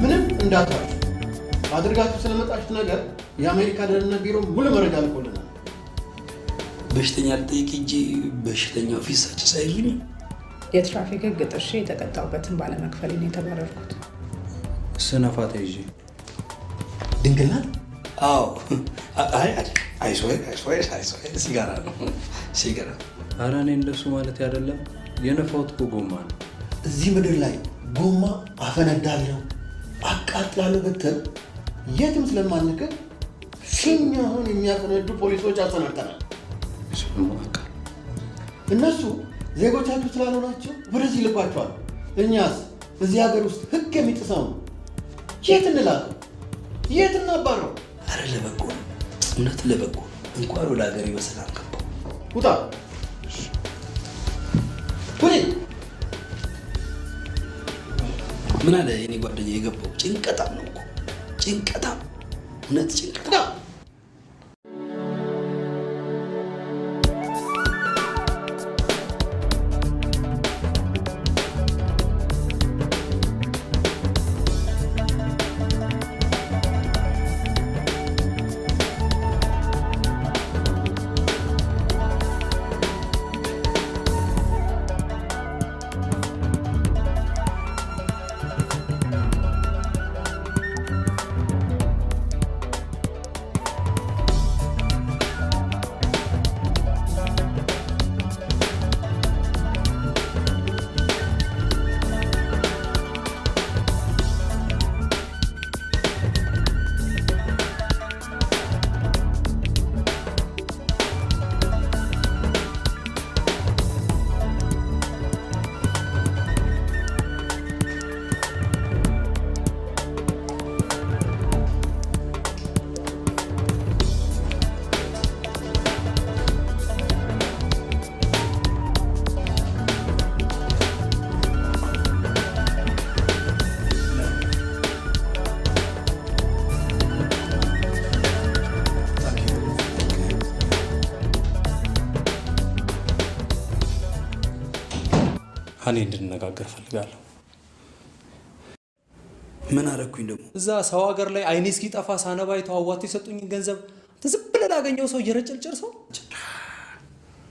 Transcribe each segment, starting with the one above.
ምንም እንዳታውቁ አድርጋችሁ ስለመጣችሁ ነገር የአሜሪካ ደህንነት ቢሮ ሙሉ መረጃ ልኮልናል። በሽተኛ ልጠይቅ እንጂ በሽተኛው ፊት ሳጭ ሳይሉኝ የትራፊክ ህግ ጥሼ የተቀጣሁበትን ባለመክፈል ነው የተባረርኩት። ስነፋት ይዤ ድንግል ናት? አዎ። አይሶይ ሲጋራ ነው ሲጋራ። ኧረ እኔ እንደሱ ማለት አይደለም። የነፋሁት እኮ ጎማ ነው። እዚህ ምድር ላይ ጎማ አፈነዳለሁ አቃጥላለሁ ብትል የትም ስለማንቀር ፊኛውን የሚያፈነዱ ፖሊሶች አሰናድተናል። እነሱ ዜጎቻችሁ ስላልሆናቸው ወደዚህ ልኳቸዋል። እኛስ እዚህ ሀገር ውስጥ ህግ የሚጥሰው የት እንላከው? የት እናባረው? አረ ለበጎ ነው፣ እውነት ለበጎ እንኳን ወደ ሀገር በሰላም ገባው። ውጣ ሁሌ ምን አለ የኔ ጓደኛ የገባው ጭንቀታም ነው እኮ ጭንቀታም፣ እውነት ጭንቀታም። እኔ እንድንነጋገር ፈልጋለሁ። ምን አረኩኝ ደግሞ? እዛ ሰው ሀገር ላይ አይኔ እስኪጠፋ ሳነባይ ተዋዋቱ የሰጡኝ ገንዘብ ዝም ብለን አገኘው ሰው እየረጨልጨር ሰው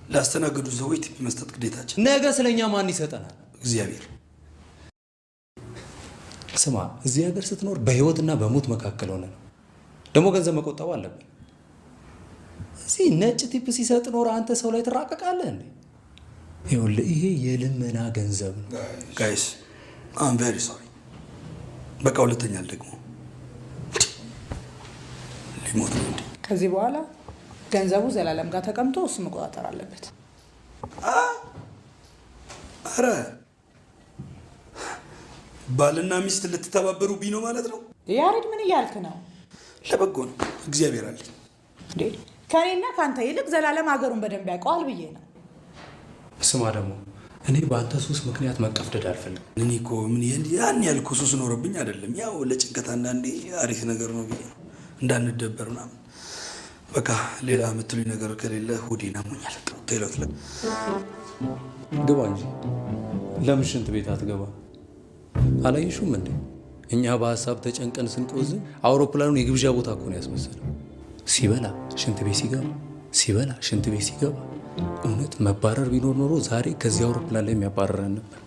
ላስተናገዱ ሰዎች ቲፕ መስጠት ግዴታችን። ነገ ስለኛ ማን ይሰጠናል? እግዚአብሔር። ስማ፣ እዚህ ሀገር ስትኖር በህይወትና በሞት መካከል ሆነ ነው። ደግሞ ገንዘብ መቆጠብ አለብን። እዚህ ነጭ ቲፕ ሲሰጥ ኖር አንተ ሰው ላይ ትራቀቃለህ እንዴ? ይኸውልህ ይሄ የልመና ገንዘብ ነው። ጋይስ አም ቬሪ ሶሪ። በቃ ሁለተኛ ደግሞ ሊሞት ነው እንዴ? ከዚህ በኋላ ገንዘቡ ዘላለም ጋር ተቀምጦ እሱ መቆጣጠር አለበት። አረ ባልና ሚስት ልትተባበሩ ቢ ነው ማለት ነው? ያሬድ ምን እያልክ ነው? ለበጎ ነው። እግዚአብሔር አለኝ እንዴ። ከኔና ካንተ ይልቅ ዘላለም ሀገሩን በደንብ ያውቀዋል ብዬ ነው። ስማ ደግሞ እኔ በአንተ ሱስ ምክንያት መቀፍደድ አልፈልግም። እኔ እኮ ምን ያን ያልኩ ሱስ ኖርብኝ አይደለም። ያው ለጭንቀት አንዳንዴ አሪፍ ነገር ነው ብዬ ነው እንዳንደበር ምናምን። በቃ ሌላ የምትሉኝ ነገር ከሌለ ሆዴን አሞኛል። ቴሎት ግባ እንጂ ለምን ሽንት ቤት አትገባ? አላየሹም እንዴ? እኛ በሀሳብ ተጨንቀን ስንቆዝን አውሮፕላኑን የግብዣ ቦታ እኮ ነው ያስመሰለው። ሲበላ ሽንት ቤት ሲገባ፣ ሲበላ ሽንት ቤት ሲገባ። እውነት መባረር ቢኖር ኖሮ ዛሬ ከዚህ አውሮፕላን ላይ የሚያባረረን ነበር።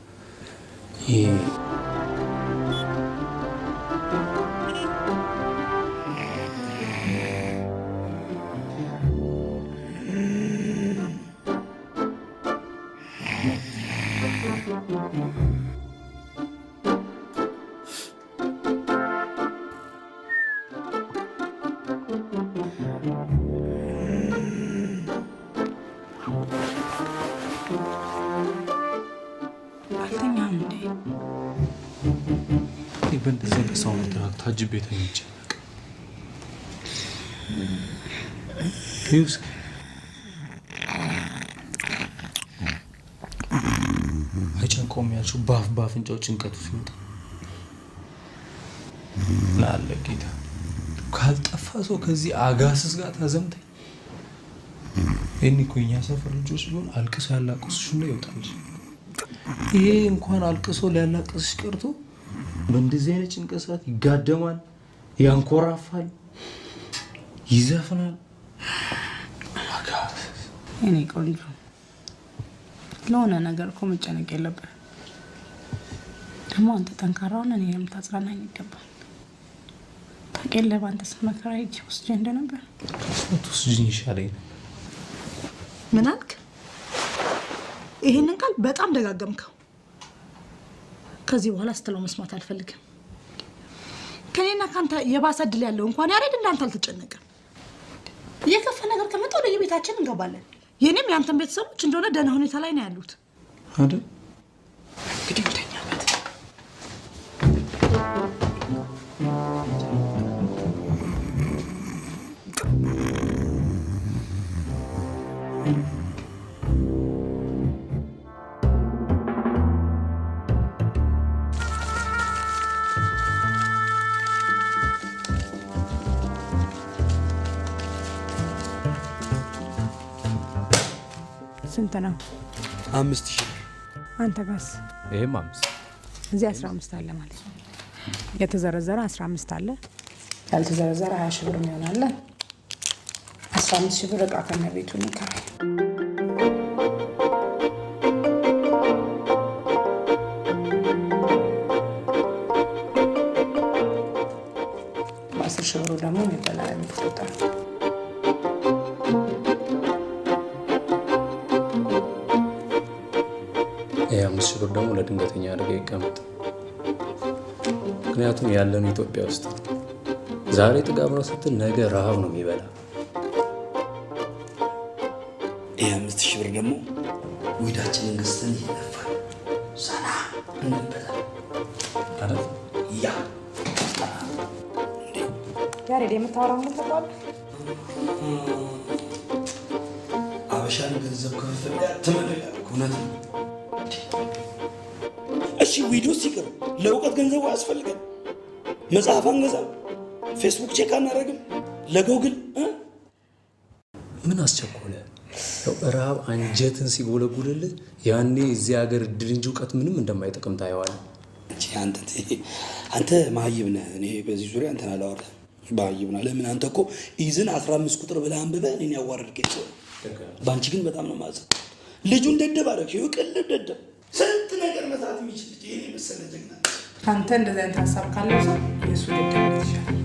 በእንደዚህ በሰው መድረክ ታጅቤ ተኝቼ ዩስ አይጨንቀውም ያልሽው በአፍንጫው ጭንቀቱ ሲወጣ ላለ ጌታ ካልጠፋ ሰው ከዚህ አጋስስ ጋር ታዘምተኝ። ይህን እኮ የእኛ ሰፈር ልጆች ቢሆን አልቅሶ ያላቅሱሽ እና ይወጣል። ይሄ እንኳን አልቅሶ ሊያላቅስሽ ቀርቶ በእንደዚህ አይነት ጭንቀት ሰዓት ይጋደማል፣ ያንኮራፋል፣ ይዘፍናል። እኔ ቆንጆ ለሆነ ነገር እኮ መጨነቅ የለብህም። ደግሞ አንተ ጠንካራውን እኔ የምታጽናናኝ ይገባል። ታውቂያለህ በአንተ ስመከራ ሂጅ ወስጄ እንደነበር ትወስጂኝ ይሻለኝ ነበር። ምን አልክ? ይሄንን ቃል በጣም ደጋገምከው። ከዚህ በኋላ ስትለው መስማት አልፈልግም። ከኔና ካንተ የባሰ እድል ያለው እንኳን ያሬድ እንዳንተ አልተጨነቀም። የከፋ ነገር ከመጣ ወደ የቤታችን እንገባለን። የኔም ያንተን ቤተሰቦች እንደሆነ ደህና ሁኔታ ላይ ነው ያሉት አይደል? እንግዲህ እንተኛበት። ስንት ነው? 5000 አንተ ጋስ? ይሄም 5 እዚህ 15 አለ ማለት ነው። የተዘረዘረ 15 አለ፣ ያልተዘረዘረ 20 ሺህ ብር ይሆናል። 15 ሺህ ብር ዕቃ ከነ ቤቱ ይከራል። በ10 ሺህ ብሩ ደግሞ የሚበላ የሚጠጣ የ5 ሺህ ብር ደግሞ ለድንገተኛ አደጋ ይቀመጥ። ምክንያቱም ያለነው ኢትዮጵያ ውስጥ ነው። ዛሬ ጥጋብ ነው ስትል ነገ ረሃብ ነው የሚበላ። የ5000 ብር ደግሞ ዊዳችንን ገዝተን ይነፋል ሰና እንበላለን አይደል? ያ ያሬድ የምታወራው ምን ተባለ? አበሻን ገንዘብ ከፍተኛ ተመለለ እውነት ነው። እሺ ቪዲዮ ሲቀር ለእውቀት ገንዘቡ አያስፈልግም። መጽሐፍ አንገዛም፣ ፌስቡክ ቼክ አናደርግም፣ ለጎግል ምን አስቸኮለ? ረሃብ አንጀትን ሲጎለጉልልህ ያኔ እዚህ ሀገር እድል እንጂ እውቀት ምንም እንደማይጠቅም ታየዋለህ። አንተ መሀይብ ነህ። እኔ በዚህ ዙሪያ አንተን አላወራም። መሀይብ ነህ። ለምን አንተ እኮ ኢዝን 15 ቁጥር ብለህ አንብበህ እኔን ያዋረድከኝ ሰው። በአንቺ ግን በጣም ነው የማዝነው። ልጁን ደደብ አደረግሽው፣ ቅልብ ደደብ። ስንት ነገር መስራት የሚችል ልጅ ይሄን የመሰለ ጀግና። አንተ እንደዚህ አይነት ሀሳብ ካለው ሰው የእሱ ደደብነት ይሻላል።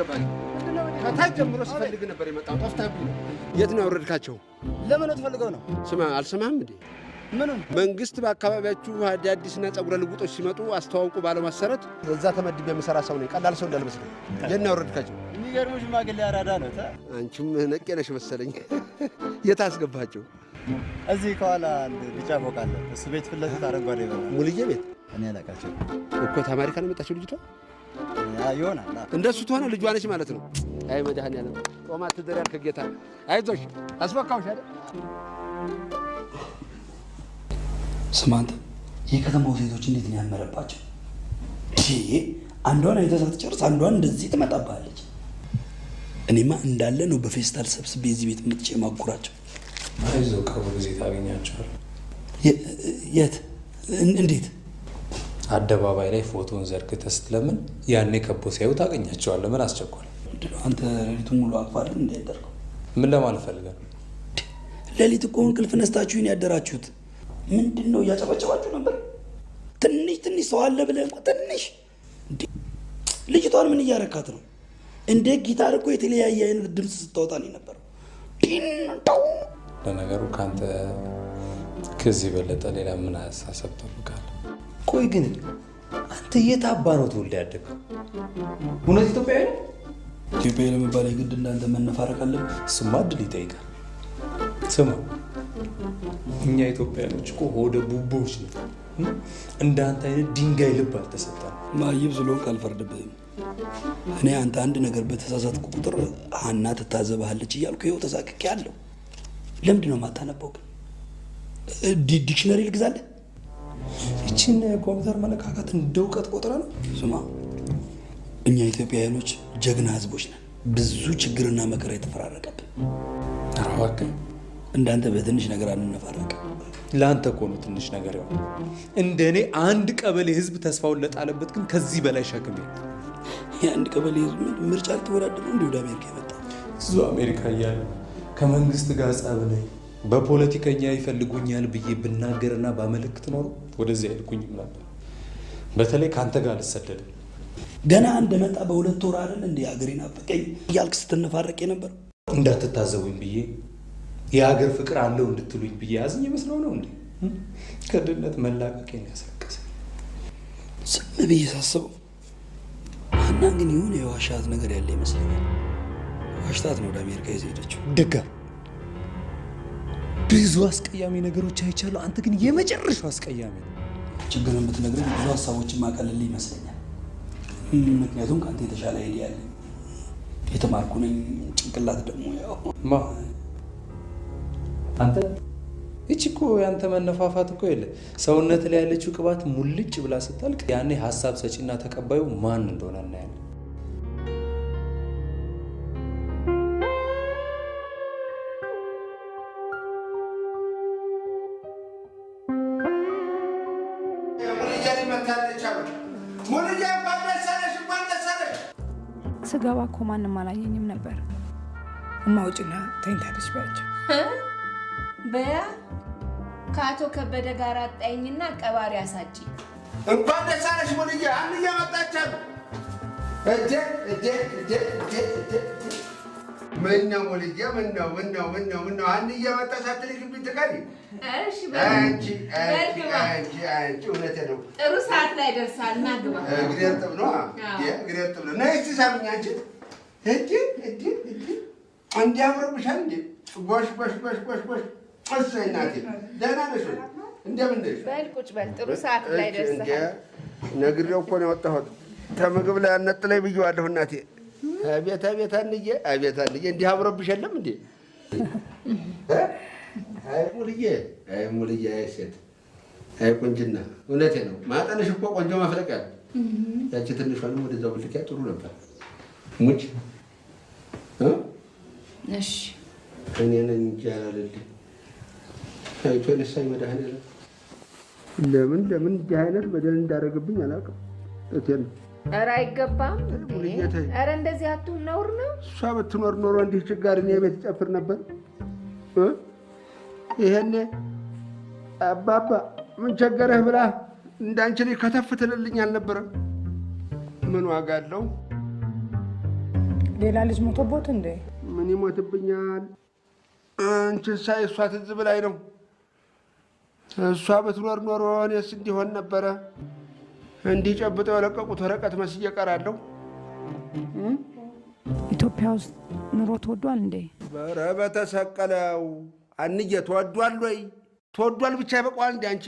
አስገባኝ። ከታች ጀምሮ ስፈልግ ነበር የመጣው። ጠፍታብኝ ነው። የት ነው ያወረድካቸው? ለምን ትፈልገው ነው? ስማ፣ አልሰማህም እንዴ? ምኑን? መንግስት በአካባቢያችሁ አዳዲስና ጸጉረ ልውጦች ሲመጡ አስተዋውቁ ባለው መሰረት እዛ ተመድቤ የምሰራ ሰው ነኝ። ቀላል ሰው እንዳልመስልህ። የት ነው ያወረድካቸው? የሚገርምህ ሽማግሌ አራዳ ነው። አንቺም ነቄ ነሽ መሰለኝ። የት አስገባቸው? እዚህ ከኋላ አንድ ቢጫ ፎቅ አለ። እሱ ቤት ፊት ለፊት አረንጓዴ ይበላል። ሙልዬ ቤት? እኔ አላውቃቸውም እኮ ከአሜሪካ ነው የመጣችው ልጅቷ? ይሆናል። እንደሱ ትሆነ ልጇ ነች ማለት ነው። አይ መድኃኒዓለም ጦማ ትደር ያልክ ጌታ። አይዞሽ አስበቃውሽ አይደል? ስማ አንተ፣ የከተማው ሴቶች እንዴት ነው ያመረባቸው? አንዷን አይተህ ሳትጨርስ አንዷን እንደዚህ ትመጣብሃለች። እኔማ እንዳለ ነው በፌስታል ሰብስቤ እዚህ ቤት መጥቼ ማጉራቸው። አይዞህ ቅርብ ጊዜ ታገኛቸዋለህ። የት? እንዴት? አደባባይ ላይ ፎቶን ዘርግተህ ስትለምን ያኔ ከቦ ሲያዩ ታገኛቸዋለህ። ምን አስቸኳል? አንተ ሌሊቱን ሙሉ አቅፋለህ እንደ ያደርገው? ምን ለማለት ፈልገህ ነው? ሌሊት እኮ እንቅልፍ ነስታችሁን ያደራችሁት ምንድን ነው? እያጨበጨባችሁ ነበር። ትንሽ ትንሽ ሰው አለ ብለህ እንኳ ትንሽ። ልጅቷን ምን እያረካት ነው? እንደ ጊታር እኮ የተለያየ አይነት ድምፅ ስታወጣ ነው የነበረው። ለነገሩ ከአንተ ከዚህ በለጠ ሌላ ምን አሳሰብ ጠብቃለህ? ቆይ ግን አንተ የት አባ ነው ተወልደ ያደግከው? እውነት ኢትዮጵያዊ ነው? ኢትዮጵያዊ ለመባል የግድ እንዳንተ መነፋረቅ አለብህ? እሱማ እድል ይጠይቃል። ስማ፣ እኛ ኢትዮጵያኖች እኮ ሆደ ቡቦች ነን። እንዳንተ አይነት ድንጋይ ልብ አልተሰጠንም። ማይብ ስለሆንክ አልፈርድብህም። እኔ አንተ አንድ ነገር በተሳሳትኩ ቁጥር ሀና ትታዘብሃለች እያልኩ ይኸው ተሳቅቄ አለሁ። ለምንድን ነው የማታነበው ግን? ዲክሽነሪ ልግዛለህ? ይችን ኮምፒውተር መለካካት እንደ እውቀት ቆጥረ ነው? ስማ፣ እኛ ኢትዮጵያውያኖች ጀግና ህዝቦች ነን። ብዙ ችግርና መከራ የተፈራረቀብን። እባክህ እንዳንተ በትንሽ ነገር አንነፋረቅ። ለአንተ እኮ ነው ትንሽ ነገር። ያው እንደ እኔ አንድ ቀበሌ ህዝብ ተስፋውን ለጣለበት ግን ከዚህ በላይ ሸክም የለም። የአንድ ቀበሌ ህዝብ ምርጫ ልትወዳደር እንዲህ ወደ አሜሪካ የመጣ እዙ አሜሪካ እያለ ከመንግስት ጋር ጸብ ነኝ በፖለቲከኛ ይፈልጉኛል ብዬ ብናገርና ባመለክት ኖሮ ወደዚህ አይልኩኝም ነበር። በተለይ ከአንተ ጋር ልሰደድ ገና እንደመጣ በሁለት ወር አይደል እንደ ሀገሬን አፈቀኝ እያልክ ስትነፋረቅ ነበር። እንዳትታዘቡኝ ብዬ የሀገር ፍቅር አለው እንድትሉኝ ብዬ ያዝኝ ይመስለው ነው እንዴ? ከድነት መላቀቄን ያስለቀሰኝ። ዝም ብዬ ሳስበው ሀናን ግን የሆነ የዋሻት ነገር ያለ ይመስለኛል። ዋሽታት ነው ወደ አሜሪካ ይዘህ ሄደችው። ደጋ ብዙ አስቀያሚ ነገሮች አይቻለሁ። አንተ ግን የመጨረሻው አስቀያሚ ነው። ችግር የምትነግረኝ ብዙ ሀሳቦችን ማቀለል ይመስለኛል። ምክንያቱም ከአንተ የተሻለ አይዲያ ያለኝ የተማርኩ ነኝ። ጭንቅላት ደግሞ ያው አንተ እቺ እኮ ያንተ መነፋፋት እኮ የለ ሰውነት ላይ ያለችው ቅባት ሙልጭ ብላ ስታልቅ ያኔ ሀሳብ ሰጪና ተቀባዩ ማን እንደሆነ እናያለን። ስገባ እኮ ማንም አላየኝም ነበር። እማውጭና ተኝታለች ባያቸው በያ ከአቶ ከበደ ጋር አጣይኝና ቀባሪ አሳጪ። እንኳን ደስ አለሽ ሙልዬ። አንዬ መጣች አሉ። ምነው ሙልዬ? ምነው አንዬ መጣች አትልሽብኝ ትቀሪ? እሺ አንቺ እውነቴን ነው። ጥሩ ሰዓት ላይ ደርሳል። ና ግባ። እግሬ እርጥብ ነው። እግሬ እርጥብ ነው። ነይ እስኪ ሳምኝ አንቺ። እንዲያምርብሻል እንዴ? ጎሽ ጎሽ ጎሽ ጎሽ ጎሽ። እሰይ እናቴ ደህና ነሽ? እንደምን ነሽ? በል ቁጭ በል። ጥሩ ሰዓት ላይ ደርሰሃል። ነግሬው እኮ ነው የወጣሁት። ከምግብ ላይ አነጥለኝ ብዬዋለሁ እናቴ። አቤት አቤት አንዬ፣ አቤት አንዬ፣ እንዲህ አምሮብሽ የለም እንዴ? አይ ሙልዬ፣ አይ ሙልዬ፣ አይ ሴት፣ አይ ቁንጅና። እውነቴን ነው። ማጠንሽ እኮ ቆንጆ ማፍለቂያ። ያቺ ትንሿንም ወደዛው ብልኪያ ጥሩ ነበር። ሙች እሺ እኔ ነኝ እንጂ አላለልኝ። አይቶ የነሳኝ መድኃኒዓለም ለምን እንዲህ አይነት በደል እንዳደረገብኝ አላውቅም። እቴን ኧረ አይገባም። ኧረ እንደዚህ አትሁን፣ ነውር ነው። እሷ ብትኖር ኖሮ እንዲህ ችጋር እኔ ቤት ጨፍር ነበር። ይሄኔ አባባ ምን ቸገረህ ብላ እንዳንቺ ልጅ ከተፍ ትልልኝ አልነበረም? ምን ዋጋ አለው? ሌላ ልጅ ሞቶቦት እንዴ? ምን ይሞትብኛል? አንቺን ሳይ እሷ ትዝ ብላኝ ነው። እሷ ብትኖር ኖሮ እኔስ እንዲሆን ነበረ። እንዲህ ጨብጠው የለቀቁት ወረቀት መስዬ እቀራለሁ። ኢትዮጵያ ውስጥ ኑሮ ተወዷል እንዴ? ኧረ በተሰቀለው አንዬ ተወዷል ወይ? ተወዷል ብቻ ይበቃዋል እንዴ አንቺ?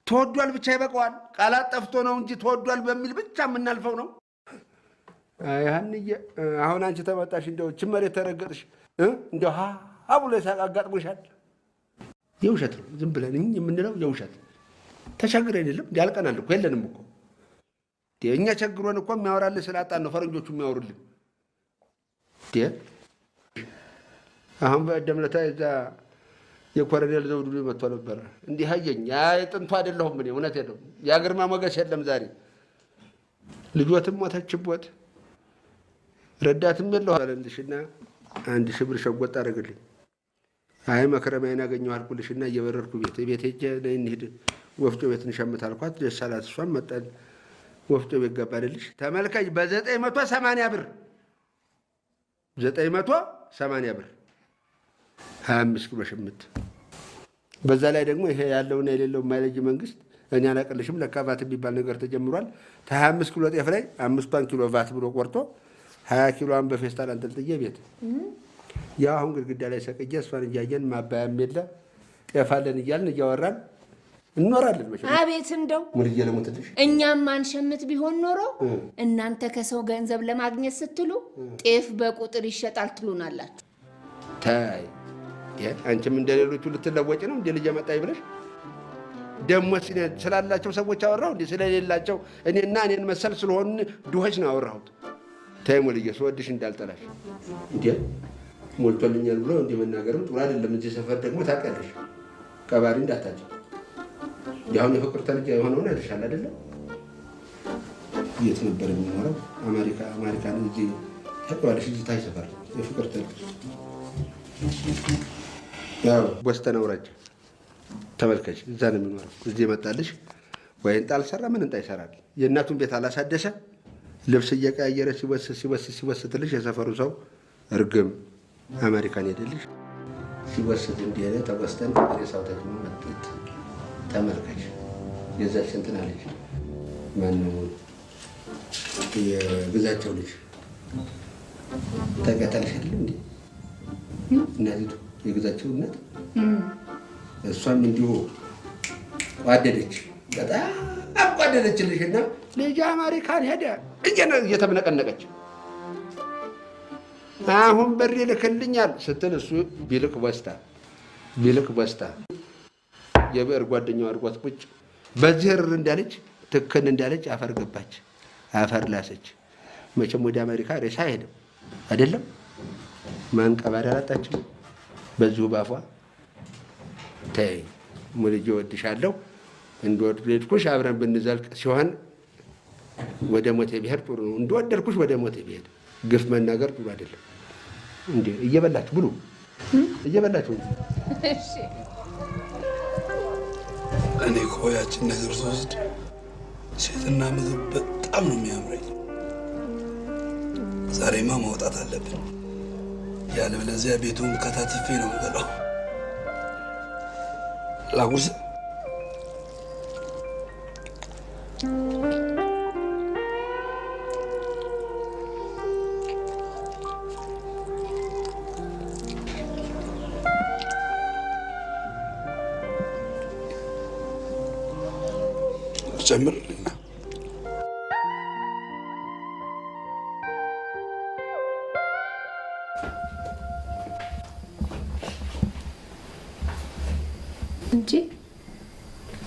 ተወዷል ብቻ ይበቃዋል። ቃላት ጠፍቶ ነው እንጂ ተወዷል በሚል ብቻ የምናልፈው ነው። አይ አንዬ አሁን አንቺ ተመጣሽ እንደው እቺ መሬት ተረገጥሽ እንደው ብሎ ይሳቅ አጋጥሞሻል። የውሸት ነው ዝም ብለን የምንለው የውሸት ተቸግረን አይደለም እንዴ? አልቀናል እኮ የለንም እኮ እኛ ቸግሮን እኮ የሚያወራልን ስላጣን ነው ፈረንጆቹ የሚያወሩልን። አሁን በቀደም ዕለት እዛ የኮሎኔል ዘውዱ መጥቶ ነበረ። እንዲህ አየኝ። ያ የጥንቱ አይደለሁም እኔ እውነቴን ነው። ያ ግርማ ሞገስ የለም ዛሬ። ልጆትም ሞተችቦት ረዳትም የለሁ አለልሽና 1000 ብር ሸጎጥ አደረግልኝ። አይ መክረሚያን አገኘሁ አልኩልሽና እየበረርኩ ቤት ሄጄ ነይ እንሂድ ወፍጮ ቤት እንሸምት አልኳት። ደስ አላት። እሷም መጣን ወፍጮ ቤት ገባልልሽ። ተመልከች በ980 ብር 980 ብር 25 ኪሎ ሽምት። በዛ ላይ ደግሞ ይሄ ያለውና የሌለው የማይለይ መንግስት እኔ አላቅልሽም ለካ ቫት የሚባል ነገር ተጀምሯል። 25 ኪሎ ጤፍ ላይ 5 ኪሎ ቫት ብሎ ቆርጦ 20 ኪሎን በፌስታል አንጠልጥዬ ቤት ያ አሁን ግድግዳ ላይ ሰቅዬ እሷን እያየን ማባያም የለ ጤፍ አለን እያልን እያወራን እንኖራለን። መቼም አቤት እንደው ሙልዬ ለሞትልሽ እኛም ማንሸምት ቢሆን ኖሮ እናንተ ከሰው ገንዘብ ለማግኘት ስትሉ ጤፍ በቁጥር ይሸጣል ትሉናላችሁ። ታይ አንቺም እንደሌሎቹ ልትለወጭ ነው እንደ ልጅ መጣይ ብለሽ ደሞ ስላላቸው ሰዎች አወራው እንዴ? ስለሌላቸው እኔን መሰል ስለሆን ድሆች ነው አወራሁት። ታይ ሙልዬ ስወድሽ እንዳልጠላሽ እንዴ ሞልቶልኛል ብሎ እንደ መናገርም ጥሩ አይደለም። እዚህ ሰፈር ደግሞ ታውቂያለሽ ቀባሪ እንዳታጭ ያሁን የፍቅር ተልጅ የሆነውን አይተሻል አይደለም? የት ነበር የሚኖረው? አሜሪካ ነው እንጂ ታውቂዋለሽ። እዚህ ታይ ሰፈር የፍቅር ተልጅ ያው ቦስተን አውራጅ ተመልከች፣ እዛ ነው የሚኖረው። እዚህ መጣልሽ ወይን ጣል ሰራ ምን እንጣ ይሰራል። የእናቱን ቤት አላሳደሰ ልብስ እየቀያየረ ሲወስትልሽ የሰፈሩ ሰው እርግም አሜሪካን ሄደልሽ ሲወስድ እንዲሄደ ተወስተን ሬሳው ተጭኖ መጥቶ ተመልከች። የዛች እንትን አለች ማነው የግዛቸው ልጅ ታውቂያታለሽ አይደለም እንዴ? እናቲቱ የግዛቸው እናት እሷም እንዲሁ ቋደደች፣ በጣም ቋደደችልሽና ልጅ አሜሪካን ሄደ እየተመነቀነቀች አሁን ብር ይልክልኛል ስትል እሱ ቢልክ በስታ የብዕር ጓደኛው አድርጓት ቁጭ በዚህ እርር እንዳለች ትክን እንዳለች አፈር ገባች፣ አፈር ላሰች። መቼም ወደ አሜሪካ ሬሳ አይሄድም አይደለም። ማን ቀባሪ አላጣችም በዚሁ ባፏ። ተይ ሙልዬ እወድሻለሁ፣ እንደወደድኩሽ አብረን ብንዘልቅ ሲሆን ወደ ሞቴ ብሄድ ጥሩ ነው። እንደወደድኩሽ ወደ ሞቴ ብሄድ ግፍ መናገር ጥሩ አይደለም። እንዴ እየበላችሁ ብሉ፣ እየበላችሁ እሺ። እኔ እኮ ያችን ነገር ስወስድ ሴትና ምግብ በጣም ነው የሚያምረኝ። ዛሬማ ማውጣት አለብን፣ ያለበለዚያ ቤቱን ከታትፌ ነው የምበላው። ላጉርስ ጨምርልኝ። እንጂ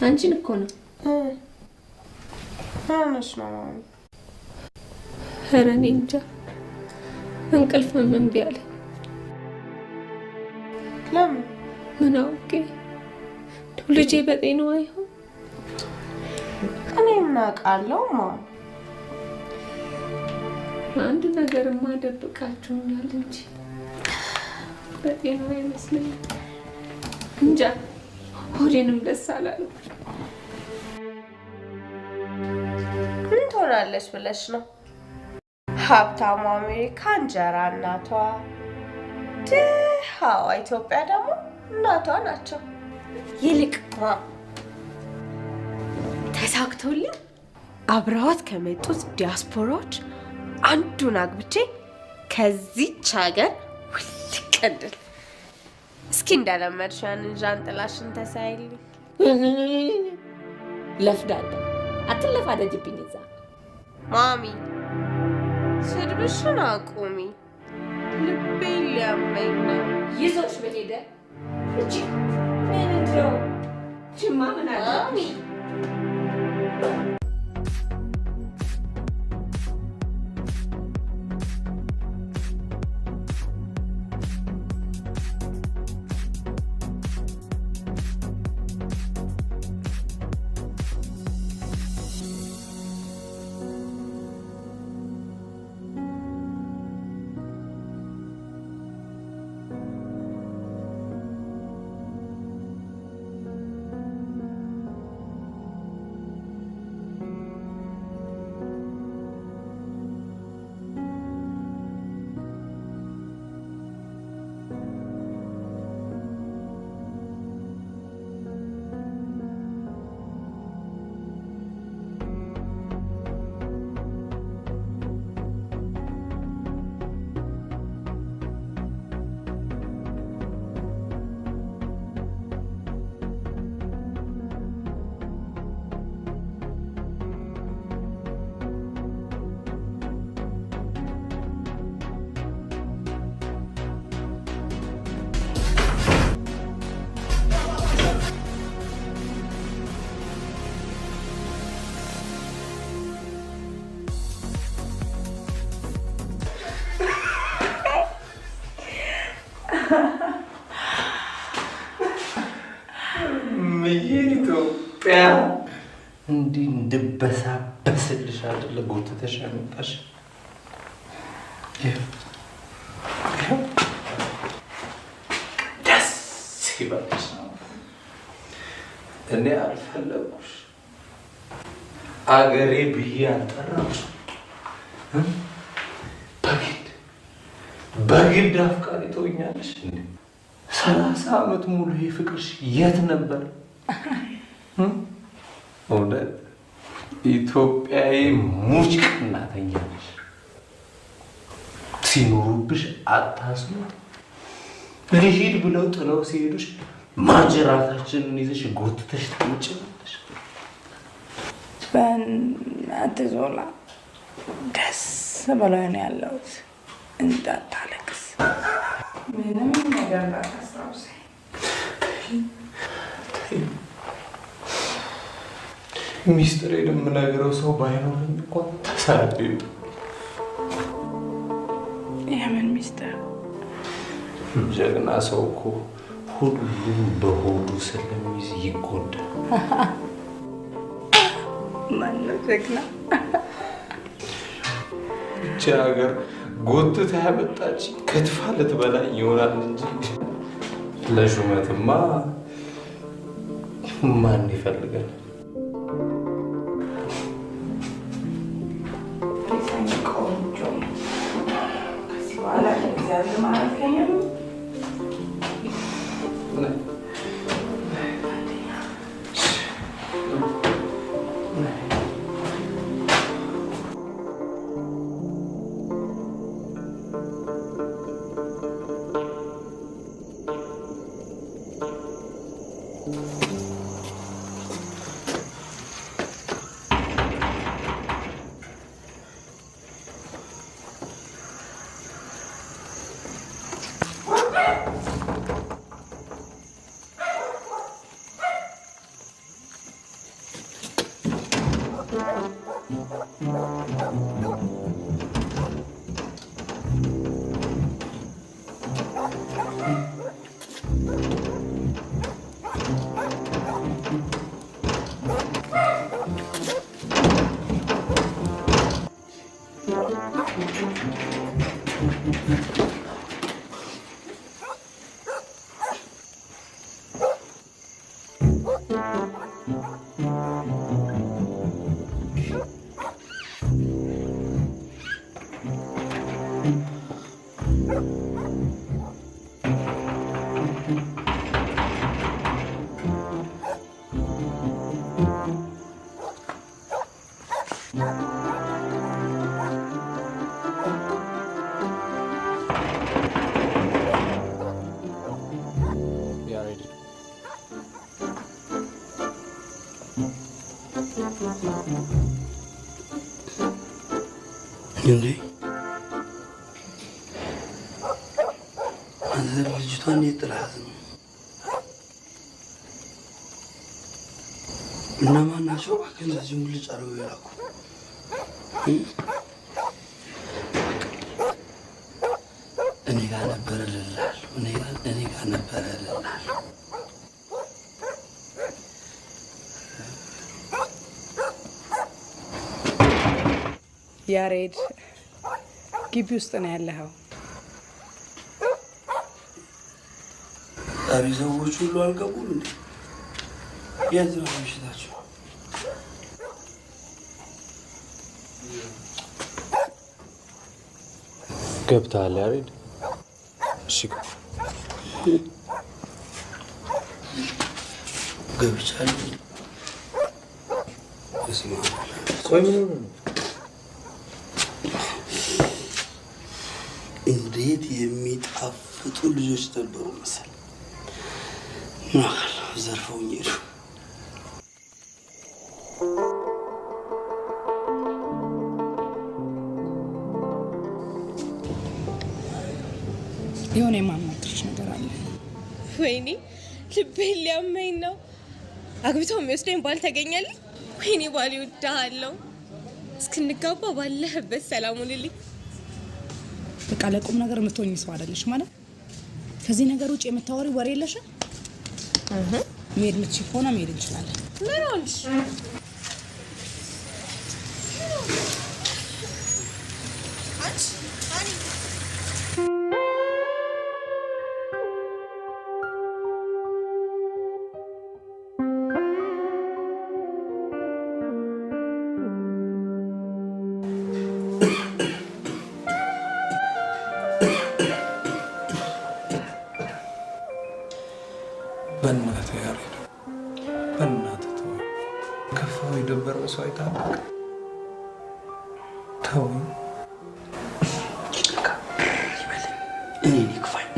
አንቺን እኮ ነው ማነሽ ነው? ኧረ እኔ እንጃ እንቅልፍ እምቢ አለኝ። ለምን? ምን አውቄ ልጄ በጤናዋ ይሆን? እኔ ምን አውቃለሁ? አንድ ነገርማ ደብቃችሁኛል እንጂ በጤናዋ ይመስለኛል። እንጃ ሆዴንም ደስ አላለም። ምን ትሆናለች ብለሽ ነው? ሀብታሙ አሜሪካ እንጀራ እናቷ፣ ድሃዋ ኢትዮጵያ ደግሞ እናቷ ናቸው። ይልቅ ተሳክቶልኝ አብረዋት ከመጡት ዲያስፖራዎች አንዱን አግብቼ ከዚች ሀገር ውልቅ እንድል። እስኪ እንደለመድሽ ያንን ዣንጥላሽን ተሳይልኝ። ለፍዳዳ አትለፋደጅብኝ። እዛ ማሚ ስድብሽን አቁሚ፣ ልቤ ሊያመኝ ነው። ይዞሽ በሄደ እቺ ምን እንደው ችማ ምን አለ ኢትዮጵያ እንዲህ እንድበሳበስልሽ አይደለ ጎትተሽ ያመጣሽ። ደስ ይበልሽ ነው። እኔ አልፈለጉሽ አገሬ ብዬ አልጠራሁሽ። በግድ አፍቃሪ ትሆኛለሽ እንዴ? 30 ዓመት ሙሉ ይሄ ፍቅርሽ የት ነበር? እውነት ኢትዮጵያዊ ሙጭ ቀናተኛ ነሽ። ሲኖሩብሽ አታስኑት። ልሂድ ብለው ጥለው ሲሄዱሽ ማጅራታችንን ይዘሽ ጎትተሽ ታምጪዋለሽ። በእናትህ ዞላ ደስ ብሎኝ ነው ያለሁት። እንዳታለቅስ፣ ምንም ነገር እንዳታስታውሰኝ። ሚስጥሬን የምነግረው ሰው ባይኖረኝ እንኳን ተሳቢው። የምን ሚስጥር? ጀግና ሰው እኮ ሁሉም በሆዱ ስለሚይዝ ይጎዳል። ማነው ጀግና? ብቻ ሀገር ጎትታ ያመጣች ከትፋ ልትበላኝ ይሆናል እንጂ ለሹመትማ ማን ይፈልጋል? እንዴ አንተ ልጅቷን የጥላት ነው እነማን ናቸው? እንደዚህ ሙልጭ አድርገው የላኩ እኔ ጋር ነበረ እልልሃለሁ። እኔ ጋር ነበረ እልልሃለሁ። ያሬድ ግቢ ውስጥ ነው ያለኸው? ዛሬ ሰዎች ሁሉ አልገቡም እንዴ? የት ነው ምሽታቸው? ገብተሃል ያሬድ? እሺ ገብቻለሁ። ቆይ ምን ሆነ ነው? እንዴት የሚጣፍጡ ልጆች ነበሩ መሰል። ምን አውቃለሁ፣ ዘርፈውኝ ሄዱ። የሆነ የማማክርሽ ነገር አለ። ወይኔ ልቤን ሊያመኝ ነው። አግብቶ የሚወስደኝ ባል ተገኘልኝ። ወይኔ ባል ይወድሃለሁ። እስክንጋባ ባለህበት ሰላም ሁንልኝ። በቃ ለቁም ነገር የምትሆኝ ሰው አይደለሽ ማለት። ከዚህ ነገር ውጭ የምታወሪ ወሬ የለሽም። መሄድ የምትችይ ከሆነ መሄድ እንችላለን። ምን ሆንሽ? በእናትህ ያሬድ፣ በእናትህ ተወኝ። ከፋው የደበረው ሰው አይታወቅ። ተወኝ። እኔ ይክፋኝ።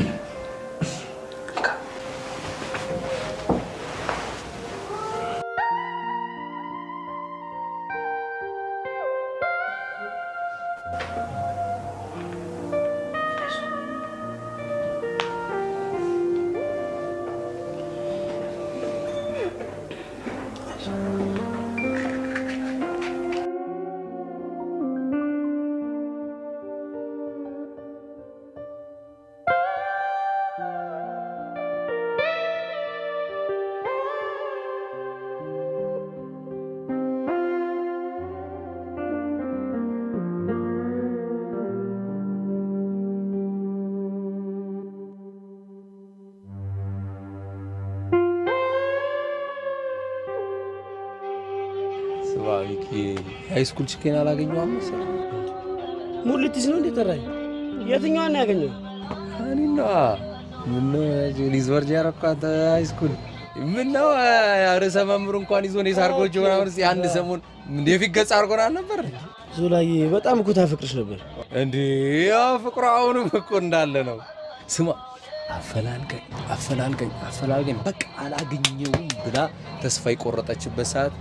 ስባዊኪ ሃይስኩል ቺኬን አላገኘሁም መሰለኝ። ሙልቲስ ነው እንዴ ጠራኝ? የትኛዋን ያገኘው? እኔና ምነው ሊዝወርጅ ያረኳት ሃይስኩል ምነው ርዕሰ መምህሩ እንኳን ይዞን የሳርጎጆ ምናምን እስኪ አንድ ሰሞን እንደ ፊት ገጽ አድርጎናል ነበር። ዞላዬ በጣም እኮ ታፈቅርሽ ነበር እንዴ? ያው ፍቅሩ አሁንም እኮ እንዳለ ነው። ስማ አፈላልገኝ በቃ አላገኘውም ብላ ተስፋ የቆረጠችበት ሰዓት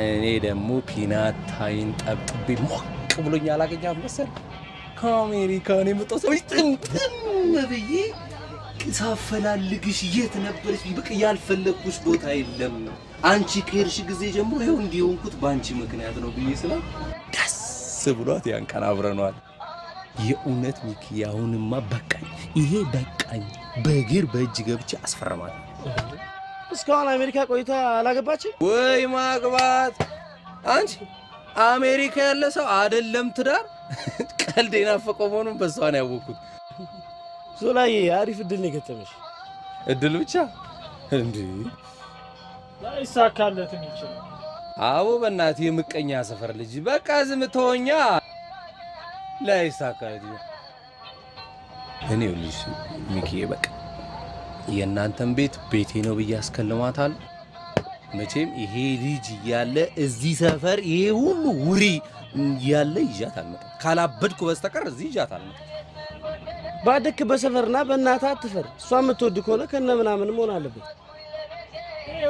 እኔ ደግሞ ፒናታይን ጠብጥቤ ሞቅ ብሎኝ አላገኛት መሰል ከአሜሪካ ነው የመጣው ሰው ጥምጥም ብዬ ሳፈላልግሽ የት ነበርሽ? በቃ ያልፈለግኩሽ ቦታ የለም። አንቺ ከሄድሽ ጊዜ ጀምሮ ይኸው እንዲሆንኩት በአንቺ ምክንያት ነው ብዬ ስላ ደስ ብሏት ያን ቀን አብረነዋል። የእውነት ሚኪ አሁንማ በቃኝ፣ ይሄ በቃኝ። በእግር በእጅ ገብቼ አስፈረማት። እስካሁን አሜሪካ ቆይታ አላገባችም ወይ? ማግባት አንቺ አሜሪካ ያለ ሰው አይደለም ትዳር ቀልድ የናፈቀው መሆኑን በሷ ነው ያወቅኩት። ዞላዬ አሪፍ እድል ነው የገጠመሽ። እድል ብቻ እንዴ? ላይሳካለትም ይችላል። አዎ በእናትህ የምቀኛ ሰፈር ልጅ በቃ ዝም ተወኛ። ላይሳካለት እኔ ልጅ ሚኪዬ በቃ የእናንተን ቤት ቤቴ ነው ብዬ አስከልማታል። መቼም ይሄ ልጅ እያለ እዚህ ሰፈር ይሄ ሁሉ ውሪ እያለ ይዣት አልመጣም። ካላበድኩ በስተቀር እዚህ ይዣት አልመጣም። ባደክ በሰፈርና በእናትህ አትፈር። እሷ የምትወድ ከሆነ ከነ ምናምን መሆን አለበት።